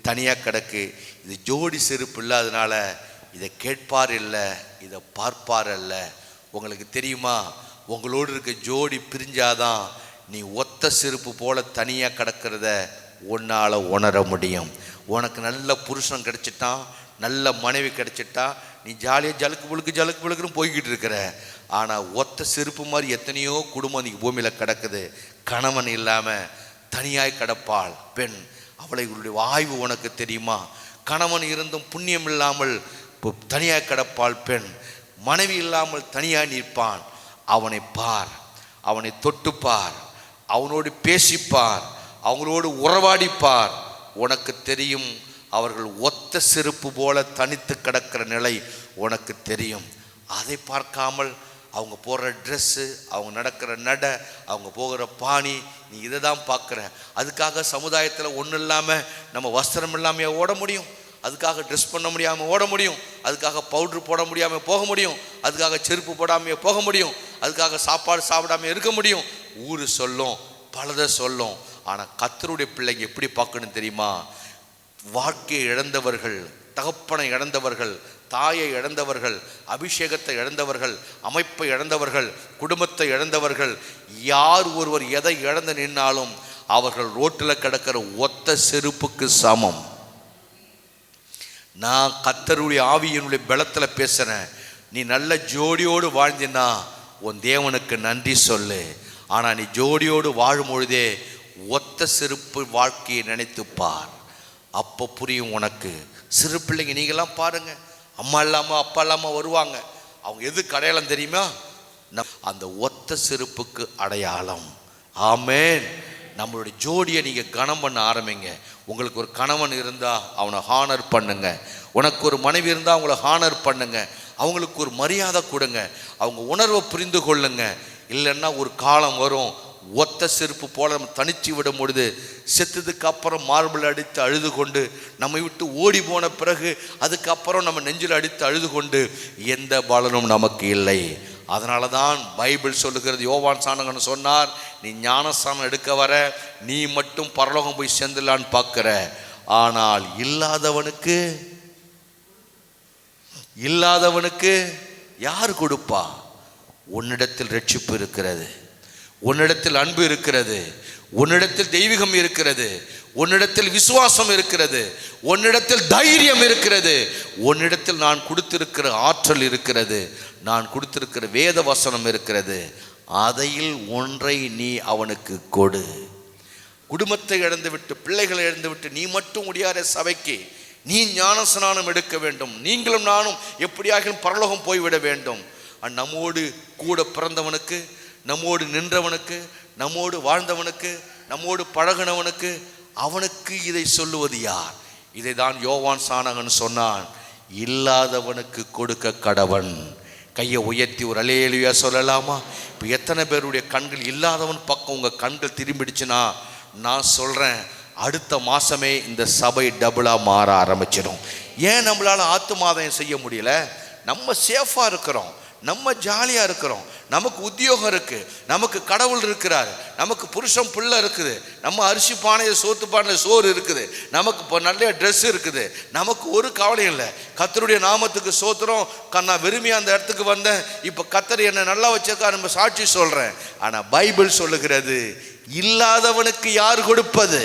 தனியாக கிடக்கு, இது ஜோடி செருப்பு இல்லாதனால இதை கேட்பார் இல்லை, இதை பார்ப்பார் அல்ல. உங்களுக்கு தெரியுமா, உங்களோடு இருக்க ஜோடி பிரிஞ்சாதான் நீ ஒத்த செருப்பு போல தனியாக கிடக்கிறத உன்னால் உணர முடியும். உனக்கு நல்ல புருஷன் கிடைச்சிட்டான், நல்ல மனைவி கிடைச்சிட்டா, நீ ஜாலியாக ஜலுக்கு புழுக்குன்னு போய்கிட்டு இருக்கிற. ஆனால் ஒத்த செருப்பு மாதிரி எத்தனையோ குடும்பம் இன்றைக்கி பூமியில் கிடக்குது. கணவன் இல்லாமல் தனியாய் கிடப்பாள் பெண். அவளுடைய ஆய்வு உனக்கு தெரியுமா? கணவன் இருந்தும் புண்ணியம் இல்லாமல் தனியாய் கிடப்பாள் பெண். மனைவி இல்லாமல் தனியாய் நிற்பான். அவனை பார், அவனை தொட்டுப்பார், அவனோடு பேசிப்பார், அவங்களோடு உறவாடிப்பார். உனக்கு தெரியும், அவர்கள் ஒத்த செருப்பு போல தனித்து கிடக்கிற நிலை உனக்கு தெரியும். அதை பார்க்காமல் அவங்க போடுற ட்ரெஸ்ஸு, அவங்க நடக்கிற நடை, அவங்க போகிற பாணி, நீ இதை தான் பார்க்குற. அதுக்காக சமுதாயத்தில் ஒன்றும் இல்லாமல் நம்ம வஸ்திரம் இல்லாமல் ஓட முடியும்? அதுக்காக ட்ரெஸ் பண்ண முடியாமல் ஓட முடியும்? அதுக்காக பவுட்ரு போட முடியாமல் போக முடியும்? அதுக்காக செருப்பு போடாமையே போக முடியும்? அதுக்காக சாப்பாடு சாப்பிடாமல் இருக்க முடியும்? ஊர் சொல்லும், பலதை சொல்லும். ஆனால் கர்த்தருடைய பிள்ளைங்க எப்படி பார்க்கணும் தெரியுமா? வாழ்க்கையை இழந்தவர்கள், தகப்பனை இழந்தவர்கள், தாயை இழந்தவர்கள், அபிஷேகத்தை இழந்தவர்கள், அமைப்பை இழந்தவர்கள், குடும்பத்தை இழந்தவர்கள், யார் ஒருவர் எதை இழந்து நின்னாலும் அவர்கள் ரோட்டில் கிடக்கிற ஒத்த செருப்புக்கு சமம். நான் கர்த்தருடைய ஆவியினுடைய பலத்தில் பேசுகிறேன். நீ நல்ல ஜோடியோடு வாழ்ந்தினா உன் தேவனுக்கு நன்றி சொல்லு. ஆனால் நீ ஜோடியோடு வாழும் பொழுதே ஒத்த செருப்பு வாழ்க்கையை நினைத்துப்பார். அப்போ புரியும் உனக்கு. சிறு பிள்ளைங்க நீங்களாம் பாருங்க, அம்மா இல்லாமல் அப்பா இல்லாமல் வருவாங்க. அவங்க எதுக்கு அடையாளம் தெரியுமா? அந்த ஒத்த செருப்புக்கு அடையாளம். ஆமேன். நம்மளுடைய ஜோடியை நீங்கள் கனம் பண்ண ஆரம்பிங்க. உங்களுக்கு ஒரு கணவன் இருந்தால் அவனை ஹானர் பண்ணுங்க. உனக்கு ஒரு மனைவி இருந்தால் அவங்கள ஹானர் பண்ணுங்க. அவங்களுக்கு ஒரு மரியாதை கொடுங்க. அவங்க உணர்வை புரிந்து கொள்ளுங்க. இல்லைன்னா ஒரு காலம் வரும், ஒத்த செருப்பு போல நம்ம தனிச்சு விடும் பொழுது செத்ததுக்கு அப்புறம் மார்பிள் அடித்து அழுது கொண்டு, நம்மை விட்டு ஓடி போன பிறகு அதுக்கப்புறம் நம்ம நெஞ்சில் அடித்து அழுது கொண்டு எந்த பலனும் நமக்கு இல்லை. அதனால தான் பைபிள் சொல்லுகிறது, யோவான் சாணகன் சொன்னார், நீ ஞானஸ்தானம் எடுக்க வர நீ மட்டும் பரலோகம் போய் சேர்ந்துலான்னு பார்க்குற. ஆனால் இல்லாதவனுக்கு யார் கொடுப்பா? உன்னிடத்தில் ரட்சிப்பு இருக்கிறது, உன்னிடத்தில் அன்பு இருக்கிறது, உன்னிடத்தில் தெய்வீகம் இருக்கிறது, உன்னிடத்தில் விசுவாசம் இருக்கிறது, உன்னிடத்தில் தைரியம் இருக்கிறது, உன்னிடத்தில் நான் கொடுத்திருக்கிற ஆற்றல் இருக்கிறது, நான் கொடுத்திருக்கிற வேத வசனம் இருக்கிறது. அதையில் ஒன்றை நீ அவனுக்கு கொடு. குடும்பத்தை இழந்துவிட்டு, பிள்ளைகளை இழந்துவிட்டு நீ மட்டும் முடியாத சபைக்கு நீ ஞானஸ்நானம் எடுக்க வேண்டும். நீங்களும் நானும் எப்படியாக பரலோகம் போய்விட வேண்டும். நம்மோடு கூட பிறந்தவனுக்கு, நம்மோடு நின்றவனுக்கு, நம்மோடு வாழ்ந்தவனுக்கு, நம்மோடு பழகினவனுக்கு, அவனுக்கு இதை சொல்லுவது யார்? இதை தான் யோவான் சாணகன் சொன்னான், இல்லாதவனுக்கு கொடுக்க கடவன். கையை உயர்த்தி ஒரு அல்லேலூயா சொல்லலாமா? இப்போ எத்தனை பேருடைய கண்கள் இல்லாதவன் பக்கம் உங்கள் கண்கள் திரும்பிடுச்சுன்னா, நான் சொல்கிறேன், அடுத்த மாதமே இந்த சபை டபுளாக மாற ஆரம்பிச்சிடும். ஏன் நம்மளால் ஆத்துமாதாயம் செய்ய முடியல? நம்ம சேஃபாக இருக்கிறோம், நம்ம ஜாலியாக இருக்கிறோம், நமக்கு உத்தியோகம் இருக்குது, நமக்கு கடவுள் இருக்கிறார், நமக்கு புருஷன் பிள்ளை இருக்குது, நம்ம அரிசி பானையை சோத்து பானை சோறு இருக்குது, நமக்கு இப்போ நல்ல ட்ரெஸ் இருக்குது, நமக்கு ஒரு கவலையும் இல்லை. கர்த்தருடைய நாமத்துக்கு சோத்திரம். நான் விரும்பி அந்த இடத்துக்கு வந்தேன், இப்போ கர்த்தர் என்னை நல்லா வச்சிருக்கா, நம்ம சாட்சி சொல்கிறேன். ஆனால் பைபிள் சொல்லுகிறது, இல்லாதவனுக்கு யார் கொடுப்பது?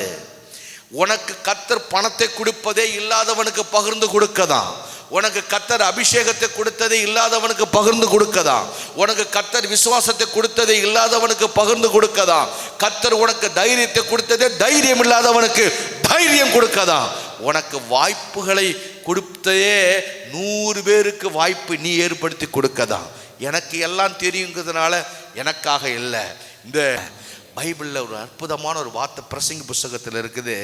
உனக்கு கர்த்தர் பணத்தை கொடுப்பதே இல்லாதவனுக்கு பகிர்ந்து கொடுக்கதான். உனக்கு கர்த்தர் அபிஷேகத்தை கொடுத்ததை இல்லாதவனுக்கு பகிர்ந்து கொடுக்கதான். உனக்கு கர்த்தர் விசுவாசத்தை கொடுத்ததை இல்லாதவனுக்கு பகிர்ந்து கொடுக்கதான். கர்த்தர் உனக்கு தைரியத்தை கொடுத்ததே தைரியம் இல்லாதவனுக்கு தைரியம் கொடுக்கதான். உனக்கு வாய்ப்புகளை கொடுத்ததே 100 பேருக்கு வாய்ப்பு நீ ஏற்படுத்தி கொடுக்கதான். எனக்கு எல்லாம் தெரியுங்கிறதுனால எனக்காக இல்லை. இந்த பைபிளில் ஒரு அற்புதமான ஒரு வார்த்தை பிரசங்கி புஸ்தகத்தில் இருக்குது.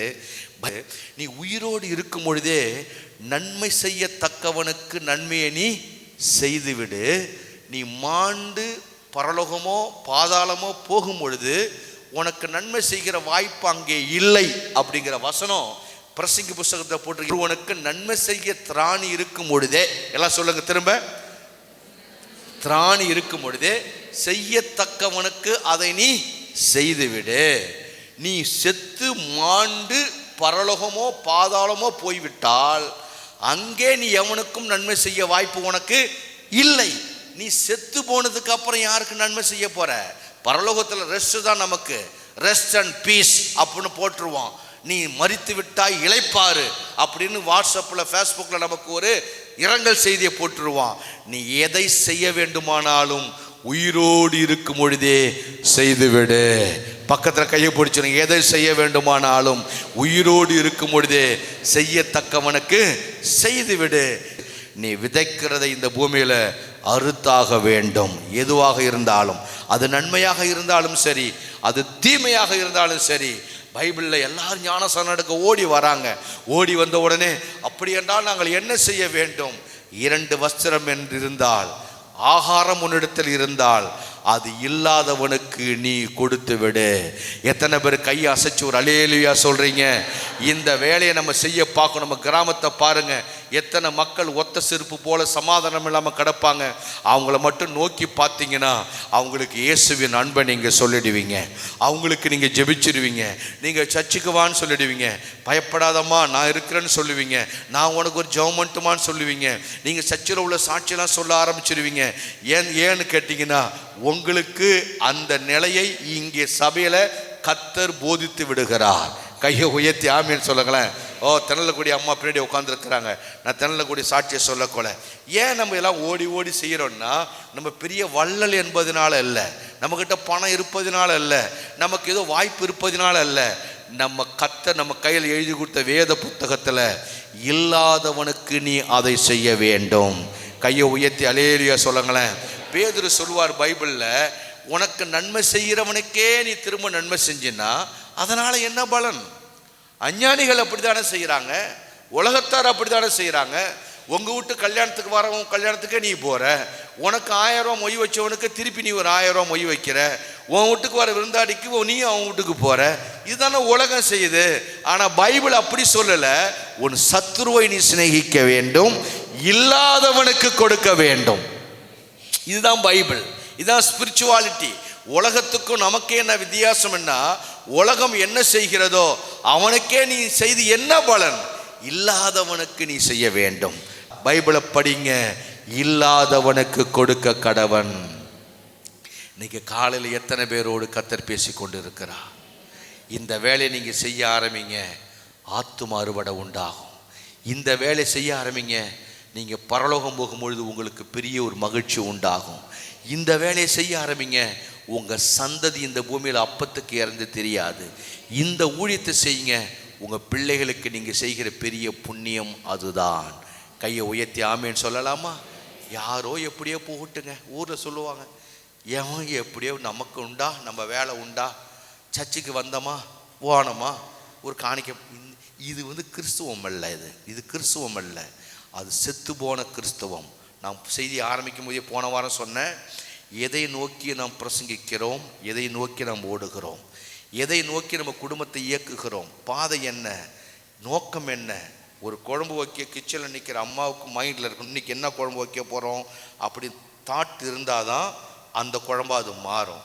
நீ உயிரோடு இருக்கும் பொழுதே நன்மை செய்யத்தக்கவனுக்கு நன்மையை நீ செய்துவிடு. நீ மாண்டு பரலோகமோ பாதாளமோ போகும் பொழுது உனக்கு நன்மை செய்கிற வாய்ப்பு அங்கே இல்லை அப்படிங்கிற வசனம் பிரசங்கி புஸ்தகத்தை போட்டு, உனக்கு நன்மை செய்ய திராணி இருக்கும் பொழுதே, எல்லாம் சொல்லுங்க திரும்ப, திராணி இருக்கும் பொழுதே செய்யத்தக்கவனுக்கு அதை நீ செய்துவிடு. நீ செத்து மாண்டு பரலோகமோ பாதாளமோ போய்விட்டால் அங்கே நீ எவனுக்கும் நன்மை செய்ய வாய்ப்பு உனக்கு இல்லை. நீ செத்து போனதுக்கு அப்புறம் யாருக்கு நன்மை செய்ய போற? பரலோகத்தில் ரெஸ்ட் தான் நமக்கு, ரெஸ்ட் அண்ட் பீஸ் அப்படின்னு போட்டுருவான். நீ மரித்து விட்டாய் இளைப்பாரு அப்படின்னு வாட்ஸ்அப்பில் ஃபேஸ்புக்கில் நமக்கு ஒரு இரங்கல் செய்தியை போட்டுருவான். நீ எதை செய்ய வேண்டுமானாலும் உயிரோடு இருக்கும் பொழுதே செய்துவிடு. பக்கத்தில் கையை பிடிச்சிருங்க. எதை செய்ய வேண்டுமானாலும் உயிரோடு இருக்கும் பொழுதே செய்யத்தக்கவனுக்கு செய்துவிடு. நீ விதைக்கிறதை இந்த பூமியில் அறுத்தாக வேண்டும். எதுவாக இருந்தாலும், அது நன்மையாக இருந்தாலும் சரி, அது தீமையாக இருந்தாலும் சரி. பைபிளில் எல்லாரும் ஞானஸ்நானம் எடுக்க ஓடி வராங்க. ஓடி வந்த உடனே அப்படி என்றால் நாங்கள் என்ன செய்ய வேண்டும்? 2 வஸ்திரம் என்று இருந்தால், ஆகாரம் உன்னிடத்தில் இருந்தால், அது இல்லாதவனுக்கு நீ கொடுத்து விடு. எத்தனை பேர் கையை அசைச்சு ஒரு அல்லேலூயா சொல்றீங்க? இந்த வேலையை நம்ம செய்ய பார்க்கணும். நம்ம கிராமத்தை பாருங்க, எத்தனை மக்கள் ஒத்த செருப்பு போல சமாதானம் இல்லாமல் கிடப்பாங்க. அவங்கள மட்டும் நோக்கி பார்த்தீங்கன்னா அவங்களுக்கு இயேசுவின் அன்பை நீங்கள் சொல்லிடுவீங்க. அவங்களுக்கு நீங்கள் ஜெபிச்சிடுவீங்க. நீங்கள் சர்ச்சுக்கு வான்னு சொல்லிடுவீங்க. பயப்படாதம்மா நான் இருக்கிறேன்னு சொல்லுவீங்க. நான் உனக்கு ஒரு ஜெபம் மட்டுமான்னு சொல்லுவீங்க. நீங்கள் சர்ச்சில் உள்ள சாட்சியெல்லாம் சொல்ல ஆரம்பிச்சிடுவீங்க. ஏன்னு கேட்டிங்கன்னா உங்களுக்கு அந்த நிலையை இங்கே சபையில் கர்த்தர் போதித்து விடுகிறார். கையை உயர்த்தி ஆமீன் சொல்லுங்களேன். திணறக்கூடிய அம்மா பின்னாடி உட்காந்துருக்குறாங்க. நான் திணறக்கூடிய சாட்சியை சொல்லக்கூட. ஏன் நம்ம எல்லாம் ஓடி ஓடி செய்கிறோன்னா, நம்ம பெரிய வள்ளல் என்பதனால இல்லை, நம்மக்கிட்ட பணம் இருப்பதனால இல்லை, நமக்கு ஏதோ வாய்ப்பு இருப்பதனால இல்லை. நம்ம கர்த்தர் நம்ம கையில் எழுதி கொடுத்த வேத புத்தகத்தில் இல்லாதவனுக்கு நீ அதை செய்ய வேண்டும். கையை உயர்த்தி அல்லேலூயா சொல்லுங்களேன். பேதுரு சொல்வார் பைபிளில், உனக்கு நன்மை செய்கிறவனுக்கே நீ திரும்ப நன்மை செஞ்சின்னா அதனால் என்ன பலன்? அஞ்ஞானிகள் அப்படி தானே செய்கிறாங்க, உலகத்தார் அப்படி தானே செய்கிறாங்க. உங்கள் வீட்டு கல்யாணத்துக்கு வரவன் கல்யாணத்துக்கே நீ போகிற, உனக்கு 1000 ரூபா மொய் வச்சவனுக்கு திருப்பி நீ ஒரு 1000 ரூபா மொய் வைக்கிற, உன் வீட்டுக்கு வர விருந்தாடிக்கு நீ அவன் வீட்டுக்கு போகிற. இதுதானே உலகம் செய்யுது. ஆனால் பைபிள் அப்படி சொல்லலை. உன் சத்துருவை நீ சிநேகிக்க வேண்டும், இல்லாதவனுக்கு கொடுக்க வேண்டும். இதுதான் பைபிள், இதுதான் ஸ்பிரிச்சுவாலிட்டி. உலகத்துக்கும் நமக்கே என்ன வித்தியாசம்னா, உலகம் என்ன செய்கிறதோ அவனுக்கே நீ செய்து என்ன பலன்? இல்லாதவனுக்கு நீ செய்ய வேண்டும். பைபிளை படிங்க. இல்லாதவனுக்கு கொடுக்க கடவன். இன்னைக்கு காலையில் எத்தனை பேரோடு கர்த்தர் பேசி கொண்டு இருக்கிறார்? இந்த வேலையை நீங்கள் செய்ய ஆரம்பிங்க, ஆத்தும அறுவடை உண்டாகும். இந்த வேலை செய்ய ஆரம்பிங்க, நீங்கள் பரலோகம் போகும்பொழுது உங்களுக்கு பெரிய ஒரு மகிழ்ச்சி உண்டாகும். இந்த வேலையை செய்ய ஆரம்பிங்க, உங்கள் சந்ததி இந்த பூமியில் அப்பத்துக்கு இறந்து தெரியாது. இந்த ஊழியத்தை செய்யுங்க, உங்கள் பிள்ளைகளுக்கு நீங்கள் செய்கிற பெரிய புண்ணியம் அதுதான். கையை உயர்த்தி ஆமேன்னு சொல்லலாமா? யாரோ எப்படியோ போகட்டுங்க. ஊரில் சொல்லுவாங்க, எவன் எப்படியோ நமக்கு உண்டா, நம்ம வேலை உண்டா, சர்ச்சுக்கு வந்தோமா போனோமா ஒரு காணிக்க. இது கிறிஸ்துவம் அல்ல. இது கிறிஸ்துவம் அல்ல, அது செத்து போன கிறிஸ்தவம். நாம் செய்தி ஆரம்பிக்கும் போதே போன வாரம் சொன்னேன், எதை நோக்கி நாம் பிரசங்கிக்கிறோம், எதை நோக்கி நாம் ஓடுகிறோம், எதை நோக்கி நம்ம குடும்பத்தை இயக்குகிறோம், பாதை என்ன, நோக்கம் என்ன. ஒரு குழம்பு வைக்க கிச்சனில் நிற்கிற அம்மாவுக்கு மைண்டில் இருக்கும், இன்றைக்கி என்ன குழம்பு வைக்க போகிறோம் அப்படி தாட் இருந்தால் தான் அந்த குழம்பு அது மாறும்.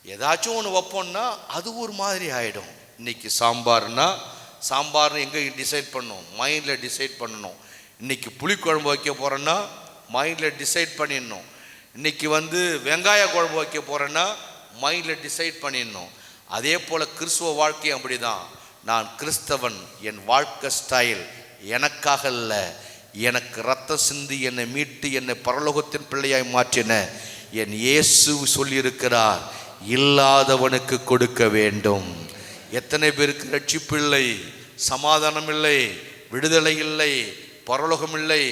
ஏதாச்சும் ஒன்று வைப்போம்னா அது ஒரு மாதிரி ஆகிடும். இன்றைக்கி சாம்பார்னு எங்கே டிசைட் பண்ணணும், மைண்டில் டிசைட் பண்ணணும். இன்றைக்கி புளிக்குழம்பு வைக்க போகிறோன்னா மைண்டில் டிசைட் பண்ணிடணும். இன்றைக்கி வெங்காய குழம்பு வைக்க போகிறேன்னா மைண்டில் டிசைட் பண்ணிடணும். அதே போல் கிறிஸ்துவ வாழ்க்கையும் அப்படி தான். நான் கிறிஸ்தவன், என் வாழ்க்கை ஸ்டைல் எனக்காக அல்ல, எனக்கு ரத்த சிந்தி என்னை மீட்டு என்னை பரலோகத்தின் பிள்ளையாய் மாற்றின என் இயேசு சொல்லியிருக்கிறார், இல்லாதவனுக்கு கொடுக்க வேண்டும். எத்தனை பேருக்கு ரட்சிப்பு இல்லை, சமாதானம் இல்லை, விடுதலை இல்லை, பரலோகம் இல்லை.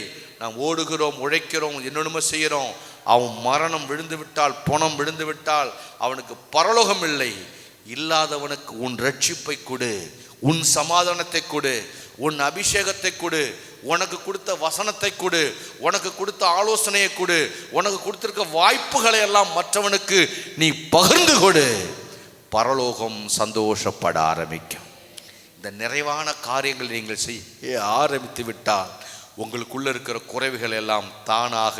நாம் ஓடுகிறோம், உழைக்கிறோம், என்னென்னமோ செய்கிறோம். அவன் மரணம் விழுந்து விட்டால், பணம் விழுந்து விட்டால் அவனுக்கு பரலோகம் இல்லை. இல்லாதவனுக்கு உன் ரட்சிப்பை கொடு, உன் சமாதானத்தை கொடு, உன் அபிஷேகத்தை கொடு, உனக்கு கொடுத்த வசனத்தை கொடு, உனக்கு கொடுத்த ஆலோசனையை கொடு, உனக்கு கொடுத்திருக்க வாய்ப்புகளை எல்லாம் மற்றவனுக்கு நீ பகிர்ந்து கொடு. பரலோகம் சந்தோஷப்பட ஆரம்பிக்கும். இந்த நிறைவான காரியங்கள் நீங்கள் செய்ய ஆரம்பித்து விட்டால் உங்களுக்குள்ள இருக்கிற குறைவுகள் எல்லாம் தானாக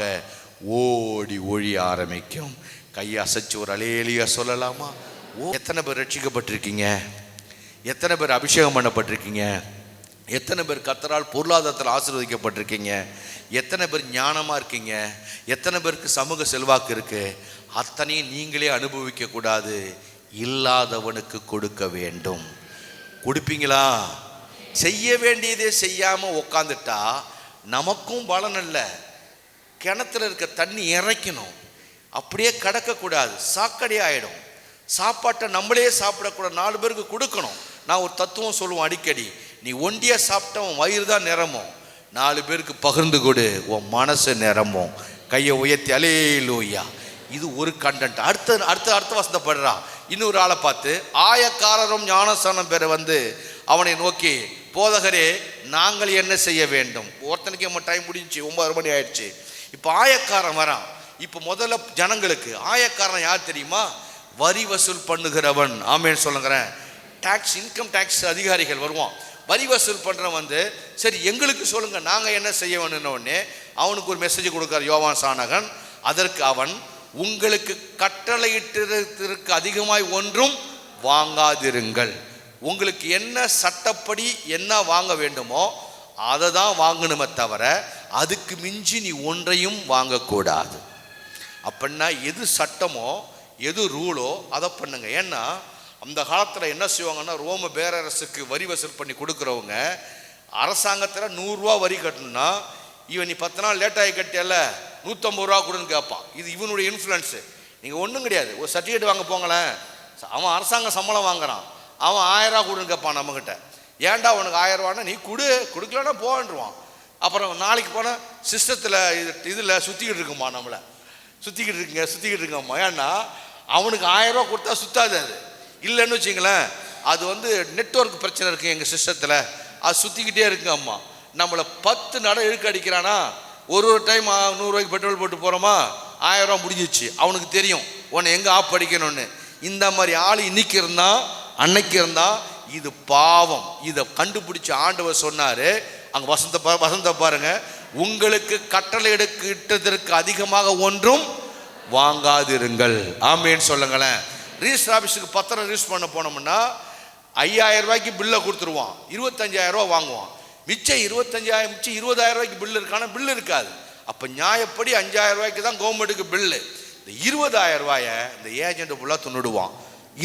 ஓடி ஒழிய ஆரம்பிக்கும். கையை அசைச்சு ஒரு அல்லேலூயா சொல்லலாமா? எத்தனை பேர் ரட்சிக்கப்பட்டிருக்கீங்க? எத்தனை பேர் அபிஷேகம் பண்ணப்பட்டிருக்கீங்க? எத்தனை பேர் கர்த்தரால் பொருளாதாரத்தில் ஆசீர்வதிக்கப்பட்டிருக்கீங்க? எத்தனை பேர் ஞானமாக இருக்கீங்க? எத்தனை பேருக்கு சமூக செல்வாக்கு இருக்கு? அத்தனையும் நீங்களே அனுபவிக்க கூடாது, இல்லாதவனுக்கு கொடுக்க வேண்டும். கொடுப்பீங்களா? செய்ய வேண்டியதே செய்யாமல் உக்காந்துட்டா நமக்கும் பலன் இல்லை. கிணத்துல இருக்க தண்ணி இறைக்கணும், அப்படியே கடக்கக்கூடாது, சாக்கடை ஆகிடும். சாப்பாட்டை நம்மளே சாப்பிடக்கூடாது, 4 பேருக்கு கொடுக்கணும். நான் ஒரு தத்துவம் சொல்லுவேன் அடிக்கடி, நீ ஒண்டியா சாப்பிட்ட உன் வயிறு தான் நிரம்பும், 4 பேருக்கு பகிர்ந்து கொடு, உன் மனசு நிரம்பும். கையை உயர்த்தி அல்லேலூயா. இது ஒரு கண்டென்ட். அடுத்த வசனப்படுறா. இன்னொரு ஆளை பார்த்து, ஆயக்காரரும் ஞானஸ்நானம் பெற வந்து அவனை நோக்கி, போதகரே நாங்கள் என்ன செய்ய வேண்டும்? ஒருத்தனுக்கு நம்ம டைம் முடிஞ்சு 9 மணி ஆயிடுச்சு. இப்போ ஆயக்காரன் வரான். இப்போ முதல்ல ஜனங்களுக்கு ஆயக்காரன் யார் தெரியுமா? வரி வசூல் பண்ணுகிறவன். ஆமேன்னு சொல்லுங்கிறேன். டாக்ஸ், இன்கம் டாக்ஸ் அதிகாரிகள் வருவான். வரி வசூல் பண்ணுறவன் வந்து, சரி எங்களுக்கு சொல்லுங்கள் நாங்கள் என்ன செய்ய வேணும்னு அவனுக்கு ஒரு மெசேஜ் கொடுக்குறார் யோவான் ஸ்நானகன். அதற்கு அவன், உங்களுக்கு கட்டளையிட்டதற்கு அதிகமாய் ஒன்றும் வாங்காதிருங்கள். உங்களுக்கு என்ன சட்டப்படி என்ன வாங்க வேண்டுமோ அதை தான் வாங்கணுமே தவிர அதுக்கு மிஞ்சி நீ ஒன்றையும் வாங்கக்கூடாது. அப்படின்னா எது சட்டமோ எது ரூலோ அதை பண்ணுங்க. ஏன்னா அந்த காலத்தில் என்ன செய்வாங்கன்னா, ரோம பேரரசுக்கு வரி வசூல் பண்ணி கொடுக்குறவங்க அரசாங்கத்தில் 100 ரூபா வரி கட்டணும்னா, இவன் நீ 10 நாள் லேட்டாகி கட்டியல்ல 150 ரூபா கொடுன்னு கேட்பான். இது இவனுடைய இன்ஃப்ளூயன்ஸு. நீங்கள் ஒன்றும் கிடையாது, ஒரு சர்டிஃபிகேட் வாங்க போங்களேன், அவன் அரசாங்க சம்பளம் வாங்குறான், அவன் 1000 ரூபா கொடுன்னு கேட்பான் நம்மக்கிட்ட. ஏன்டா உனக்கு 1000 ரூபான்னா, நீ கொடுக்கலன்னா போன்றுவான். அப்புறம் நாளைக்கு போனால் சிஸ்டத்தில் இதில் சுற்றிக்கிட்டு இருக்குமா, நம்மளை சுற்றிக்கிட்டு இருக்கம்மா. ஏன்னா அவனுக்கு 1000 ரூபா கொடுத்தா சுத்தாது. அது இல்லைன்னு வச்சிங்களேன், அது வந்து நெட்வொர்க் பிரச்சனை இருக்குது எங்கள் சிஸ்டத்தில், அது சுற்றிக்கிட்டே இருக்குங்க அம்மா. நம்மளை 10 நடை இழுக்க அடிக்கிறானா, ஒரு டைம் 100 ரூபாய்க்கு பெட்ரோல் போட்டு போகிறோமா, 1000 ரூபா முடிஞ்சிச்சு. அவனுக்கு தெரியும் உன்னை எங்கே ஆப் அடிக்கணும்னு. இந்த மாதிரி ஆள் இன்னைக்கு இருந்தால் அன்னைக்கு இருந்தால் இது பாவம். இதை கண்டுபிடிச்சி ஆண்டவர் சொன்னார். அங்கே வசந்த பாருங்க, உங்களுக்கு கட்டளை இட்டதற்கு அதிகமாக ஒன்றும் வாங்காதிருங்கள். ஆமேன்னு சொல்லுங்களேன். ரிஜிஸ்டர் ஆஃபீஸுக்கு பத்திரம் ரிஜிஸ்டர் பண்ண போனோம்னா 5000 ரூபாய்க்கு பில்லை கொடுத்துருவான், 25000 ரூபா வாங்குவான். மிச்சம் 20000 ரூபாய்க்கு பில்லு இருக்கான பில்லு இருக்காது. அப்போ நியாயப்படி 5000 ரூபாய்க்கு தான் கவர்மெண்ட்டுக்கு பில்லு. இந்த 20000 ரூபாயை இந்த ஏஜென்ட் ஃபுல்லாக துண்ணுடுவான்.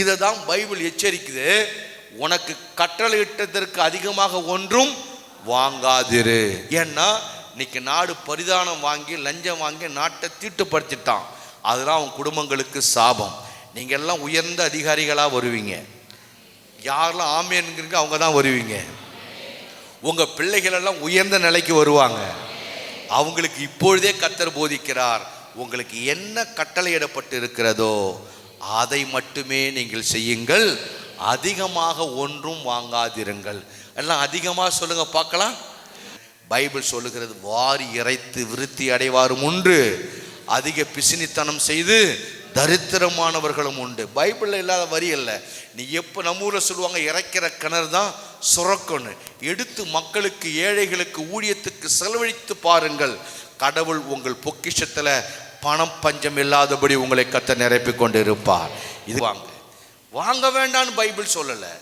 இதை தான் பைபிள் எச்சரிக்குது, உனக்கு கட்டளை இட்டதற்கு அதிகமாக ஒன்றும் வாங்காதிரு. ஏன்னா இன்னைக்கு நாடு பரிதானம் வாங்கி லஞ்சம் வாங்கி நாட்டை தீட்டுப்படுத்திட்டான். அதெல்லாம் அவன் குடும்பங்களுக்கு சாபம். நீங்கள் எல்லாம் உயர்ந்த அதிகாரிகளாக வருவீங்க. யாரெல்லாம் ஆமேன்கிறீங்க அவங்க தான் வருவீங்க. உங்கள் பிள்ளைகளெல்லாம் உயர்ந்த நிலைக்கு வருவாங்க. அவங்களுக்கு இப்பொழுதே கர்த்தர் போதிக்கிறார், உங்களுக்கு என்ன கட்டளையிடப்பட்டு இருக்கிறதோ அதை மட்டுமே நீங்கள் செய்யுங்கள், அதிகமாக ஒன்றும் வாங்காதிருங்கள். எல்லாம் அதிகமாக சொல்லுங்க பார்க்கலாம். பைபிள் சொல்லுகிறது, வாரி இறைத்து விருத்தி அடைவாரும் உண்டு, அதிக பிசினித்தனம் செய்து தரித்திரமானவர்களும் உண்டு. பைபிளில் இல்லாத வரி இல்லை. நீ எப்போ நம்ம ஊரில் சொல்லுவாங்க, இறைக்கிற கிணறு தான் சுரக்கொன்னு. எடுத்து மக்களுக்கு ஏழைகளுக்கு ஊழியத்துக்கு செலவழித்து பாருங்கள். கடவுள் உங்கள் பொக்கிஷத்தில் பணம் பஞ்சம் இல்லாதபடி உங்களை கர்த்தர் நிரப்பி கொண்டு இருப்பார். இது வாங்க வேண்டான்னு பைபிள் சொல்லலை.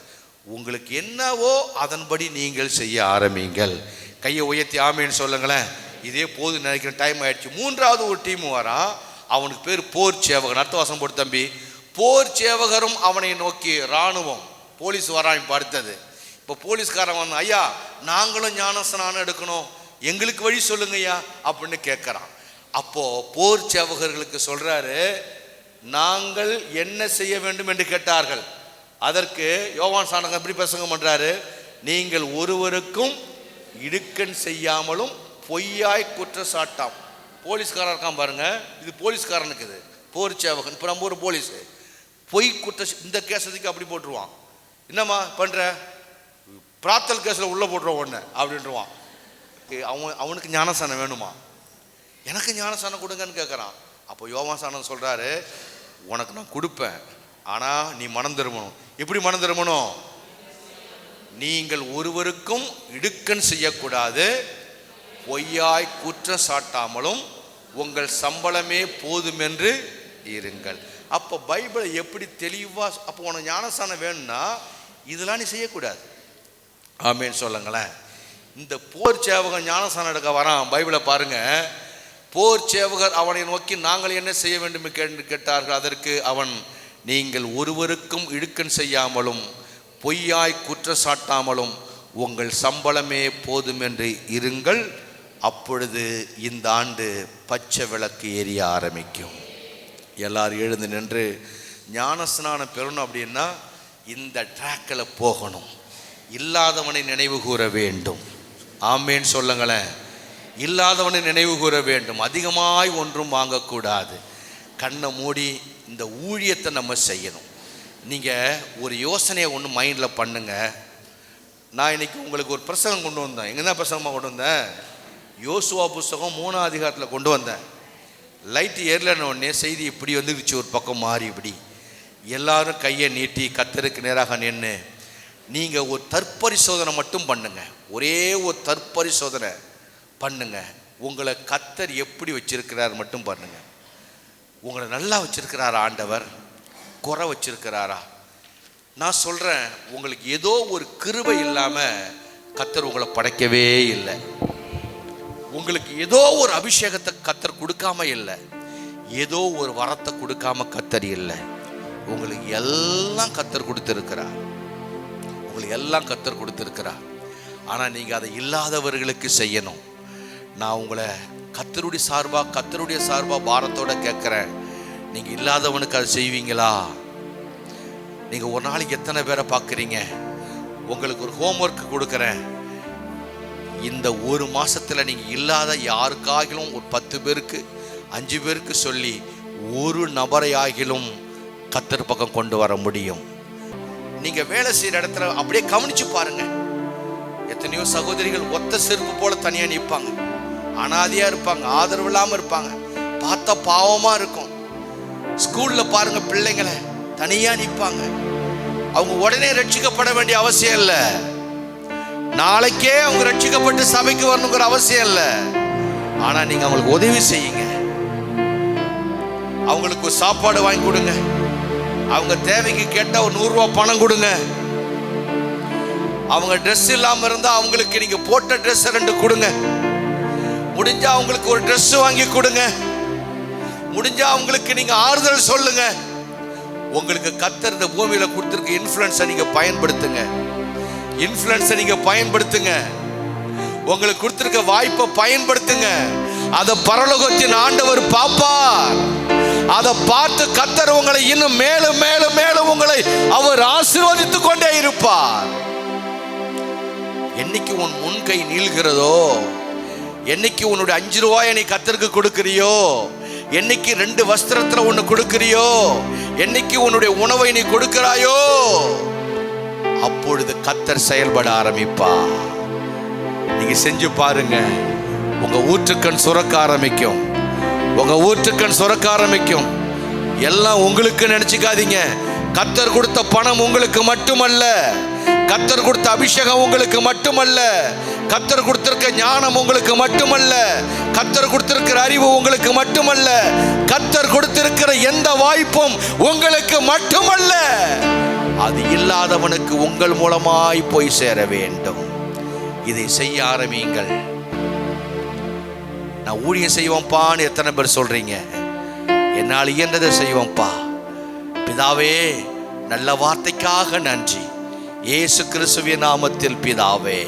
உங்களுக்கு என்னவோ அதன்படி நீங்கள் செய்ய ஆரம்பிங்கள். கையை உயர்த்தி ஆமேன்னு சொல்லுங்களேன். இதே போது நினைக்கிற டைம் ஆயிடுச்சு. 3வது ஒரு டீம் வரான். அவனுக்கு பேர் போர் சேவகன். அடுத்த வாசம் போட்டு தம்பி. போர் சேவகரும் அவனை நோக்கி இராணுவம் போலீஸ் வரான். இப்போ அடுத்தது இப்போ போலீஸ்காரன் வந்து, ஐயா நாங்களும் ஞானஸ்நானம் எடுக்கணும், எங்களுக்கு வழி சொல்லுங்க ஐயா அப்படின்னு கேட்குறான். அப்போது போர் சேவகர்களுக்கு சொல்கிறாரு, நாங்கள் என்ன செய்ய வேண்டும் என்று கேட்டார்கள். அதற்கு யோவான் ஸ்நானகன் எப்படி பிரசங்கம் பண்ணுறாரு, நீங்கள் ஒருவருக்கும் இடுக்கண் செய்யாமலும் பொய்யாய் குற்றச்சாட்டாம். போலீஸ்காரன் இருக்கான் பாருங்க, இது போலீஸ்காரனுக்கு, இது போர் சேவகன். இப்போ நம்ம ஒரு போலீஸு பொய் இந்த கேஸதுக்கு அப்படி போட்டுருவான். என்னம்மா பண்ணுற, பிராத்தல் கேஸில் உள்ளே போட்டுருவான் ஒன்று அப்படின்ட்டுருவான். அவனுக்கு ஞானஸ்நானம் வேணுமா, எனக்கு ஞானஸ்நானம் கொடுங்கன்னு கேட்குறான். அப்போ யோவான் ஸ்நானகன் சொல்கிறாரு, உனக்கு நான் கொடுப்பேன், ஆனால் நீ மனம் திரும்பணும். எப்படி மனம் திரும்பணும், நீங்கள் ஒருவருக்கும் இடுக்கண் செய்யக்கூடாது, பொய்யாய் குற்றம் சாட்டாமலும் உங்கள் சம்பளமே போதும் என்று இருங்கள். அப்போ பைபிளை எப்படி தெளிவாக, அப்போ உனக்கு ஞானஸ்நானம் வேணும்னா இதெல்லாம் நீ செய்யக்கூடாது. ஆமேன்னு சொல்லுங்களேன். இந்த போர் சேவகன் ஞானஸ்நானம் எடுக்க வரான். பைபிளை பாருங்க. போர் சேவகர் அவனை நோக்கி நாங்கள் என்ன செய்ய வேண்டும் என்று கேட்டார்கள். அதற்கு அவன், நீங்கள் ஒருவருக்கும் இடுக்கண் செய்யாமலும் பொய்யாய் குற்றச்சாட்டாமலும் உங்கள் சம்பளமே போதும் என்று இருங்கள், அப்பொழுது இந்த ஆண்டு பச்சை விளக்கு எரிய ஆரம்பிக்கும். எல்லாரும் எழுந்து நின்று ஞானஸ்நானம் பெறணும் அப்படின்னா இந்த ட்ராக்கில் போகணும். இல்லாதவனை நினைவு கூற வேண்டும். ஆமேன்னு சொல்லுங்களேன். இல்லாதவனை நினைவு கூற வேண்டும். அதிகமாய் ஒன்றும் வாங்கக்கூடாது. கண்ணை மூடி இந்த ஊழியத்தை நம்ம செய்யணும். நீங்கள் ஒரு யோசனையை ஒன்று மைண்டில் பண்ணுங்க. நான் இன்னைக்கு உங்களுக்கு ஒரு பிரசங்கம் கொண்டு வந்தேன். எங்கே தான் பிரசங்கமாக கொண்டு வந்தேன்? யோசுவா புஸ்தகம் 3ஆம் அதிகாரத்தில் கொண்டு வந்தேன். லைட்டு ஏறலன்னு உடனே செய்தி இப்படி வந்துருச்சு, ஒரு பக்கம் மாறி இப்படி. எல்லாரும் கையை நீட்டி கர்த்தருக்கு நேராக நின்று நீங்கள் ஒரு தற்பரிசோதனை மட்டும் பண்ணுங்க. ஒரே ஒரு தற்பரிசோதனை பண்ணுங்க. உங்களை கர்த்தர் எப்படி வச்சிருக்கிறார் மட்டும் பண்ணுங்க. உங்களை நல்லா வச்சிருக்கிறாரா ஆண்டவர்? குறை வச்சிருக்கிறாரா? நான் சொல்கிறேன், உங்களுக்கு ஏதோ ஒரு கிருபை இல்லாமல் கர்த்தர் உங்களை படைக்கவே இல்லை. உங்களுக்கு ஏதோ ஒரு அபிஷேகத்தை கர்த்தர் கொடுக்காம இல்லை. ஏதோ ஒரு வரத்தை கொடுக்காம கர்த்தர் இல்லை. உங்களுக்கு எல்லாம் கர்த்தர் கொடுத்துருக்கிறார். உங்களுக்கு எல்லாம் கர்த்தர் கொடுத்துருக்கிறார். ஆனால் நீங்கள் அதை இல்லாதவர்களுக்கு செய்யணும். நான் உங்களை கர்த்தருடைய சார்பாக பாரத்தோடு கேட்குறேன். நீங்கள் இல்லாதவனுக்கு அதை செய்வீங்களா? நீங்கள் ஒரு நாளைக்கு எத்தனை பேரை பார்க்குறீங்க? உங்களுக்கு ஒரு ஹோம்ஒர்க் கொடுக்குறேன். இந்த ஒரு மாதத்தில் நீங்கள் இல்லாத யாருக்காகிலும் ஒரு 10 பேருக்கு 5 பேருக்கு சொல்லி ஒரு நபரையாகிலும் கர்த்தர் பக்கம் கொண்டு வர முடியும். நீங்கள் வேலை செய்கிற இடத்துல அப்படியே கவனித்து பாருங்கள். எத்தனையோ சகோதரிகள் ஒத்த செருப்பு போல தனியாக நிற்பாங்க. அனாதையாக இருப்பாங்க, ஆதரவு இல்லாமல் இருப்பாங்க. பார்த்தா பாவமாக இருக்கும். ஸ்கூலில் பாருங்கள், பிள்ளைங்களை தனியாக நிற்பாங்க. அவங்க உடனே ரட்சிக்கப்பட வேண்டிய அவசியம் இல்லை. நாளைக்கே அவங்க ரட்சிக்கப்பட்டு சபைக்கு வரணுங்கிற அவசியம் இல்லை. ஆனால் நீங்கள் அவங்களுக்கு உதவி செய்யுங்க. அவங்களுக்கு ஒரு சாப்பாடு வாங்கி கொடுங்க. அவங்க தேவைக்கு கேட்டால் ஒரு 100 ரூபா பணம் கொடுங்க. அவங்க ட்ரெஸ் இல்லாமல் இருந்தால் அவங்களுக்கு நீங்கள் போட்ட ட்ரெஸ் 2 கொடுங்க. முடிஞ்சா அவங்களுக்கு ஒரு ட்ரெஸ் வாங்கி கொடுங்க. முடிஞ்சா அவங்களுக்கு நீங்கள் ஆறுதல் சொல்லுங்க. உங்களுக்கு கர்த்தர் இந்த பூமியில் கொடுத்துருக்க இன்ஃப்ளூயன்ஸை நீங்கள் பயன்படுத்துங்க. உங்களுக்கு கொடுத்துருக்க வாய்ப்பை பயன்படுத்துங்க. அதை பரலோகத்தின் ஆண்டவர் பார்ப்பார். அதை பார்த்து கர்த்தர் உங்களை இன்னும் மேலும் மேலும் மேலும் உங்களை அவர் ஆசீர்வதித்துக் கொண்டே இருப்பார். என்னைக்கு உன் முன்கை நீள்கிறதோ, என்னைக்கு உன்னுடைய 5 ரூபாயை நீ கர்த்தருக்கு கொடுக்கிறியோ, என்னைக்கு 2 வஸ்திரத்தில் ஒன்று கொடுக்கிறியோ, என்னைக்கு உன்னுடைய உணவை நீ கொடுக்கிறாயோ, அப்பொழுது கர்த்தர் செயல்பட ஆரம்பிப்பா. நீங்க செஞ்சு பாருங்க. உங்க ஊற்றுக்கண் சுரக்க ஆரம்பிக்கும். எல்லாம் உங்களுக்கு நினைச்சுக்காதீங்க. கர்த்தர் கொடுத்த பணம் உங்களுக்கு மட்டுமல்ல, கர்த்தர் கொடுத்த அபிஷேகம் உங்களுக்கு மட்டுமல்ல, கர்த்தர் கொடுத்திருக்க ஞானம் உங்களுக்கு மட்டுமல்ல, கர்த்தர் கொடுத்திருக்கிற அறிவு உங்களுக்கு மட்டுமல்ல, கர்த்தர் கொடுத்திருக்கிற எந்த வாய்ப்பும் உங்களுக்கு மட்டுமல்ல. அது இல்லாதவனுக்கு உங்கள் மூலமாய் போய் சேர வேண்டும். இதை செய்ய ஆரம்பியுங்கள். நான் ஊழியம் செய்வோம்ப்பான்னு எத்தனை பேர் சொல்றீங்க? என்னால் இயன்றதை செய்வோம்ப்பா. பிதாவே, நல்ல வார்த்தைக்காக நன்றி. இயேசு கிறிஸ்துவின் நாமத்தில் பிதாவே.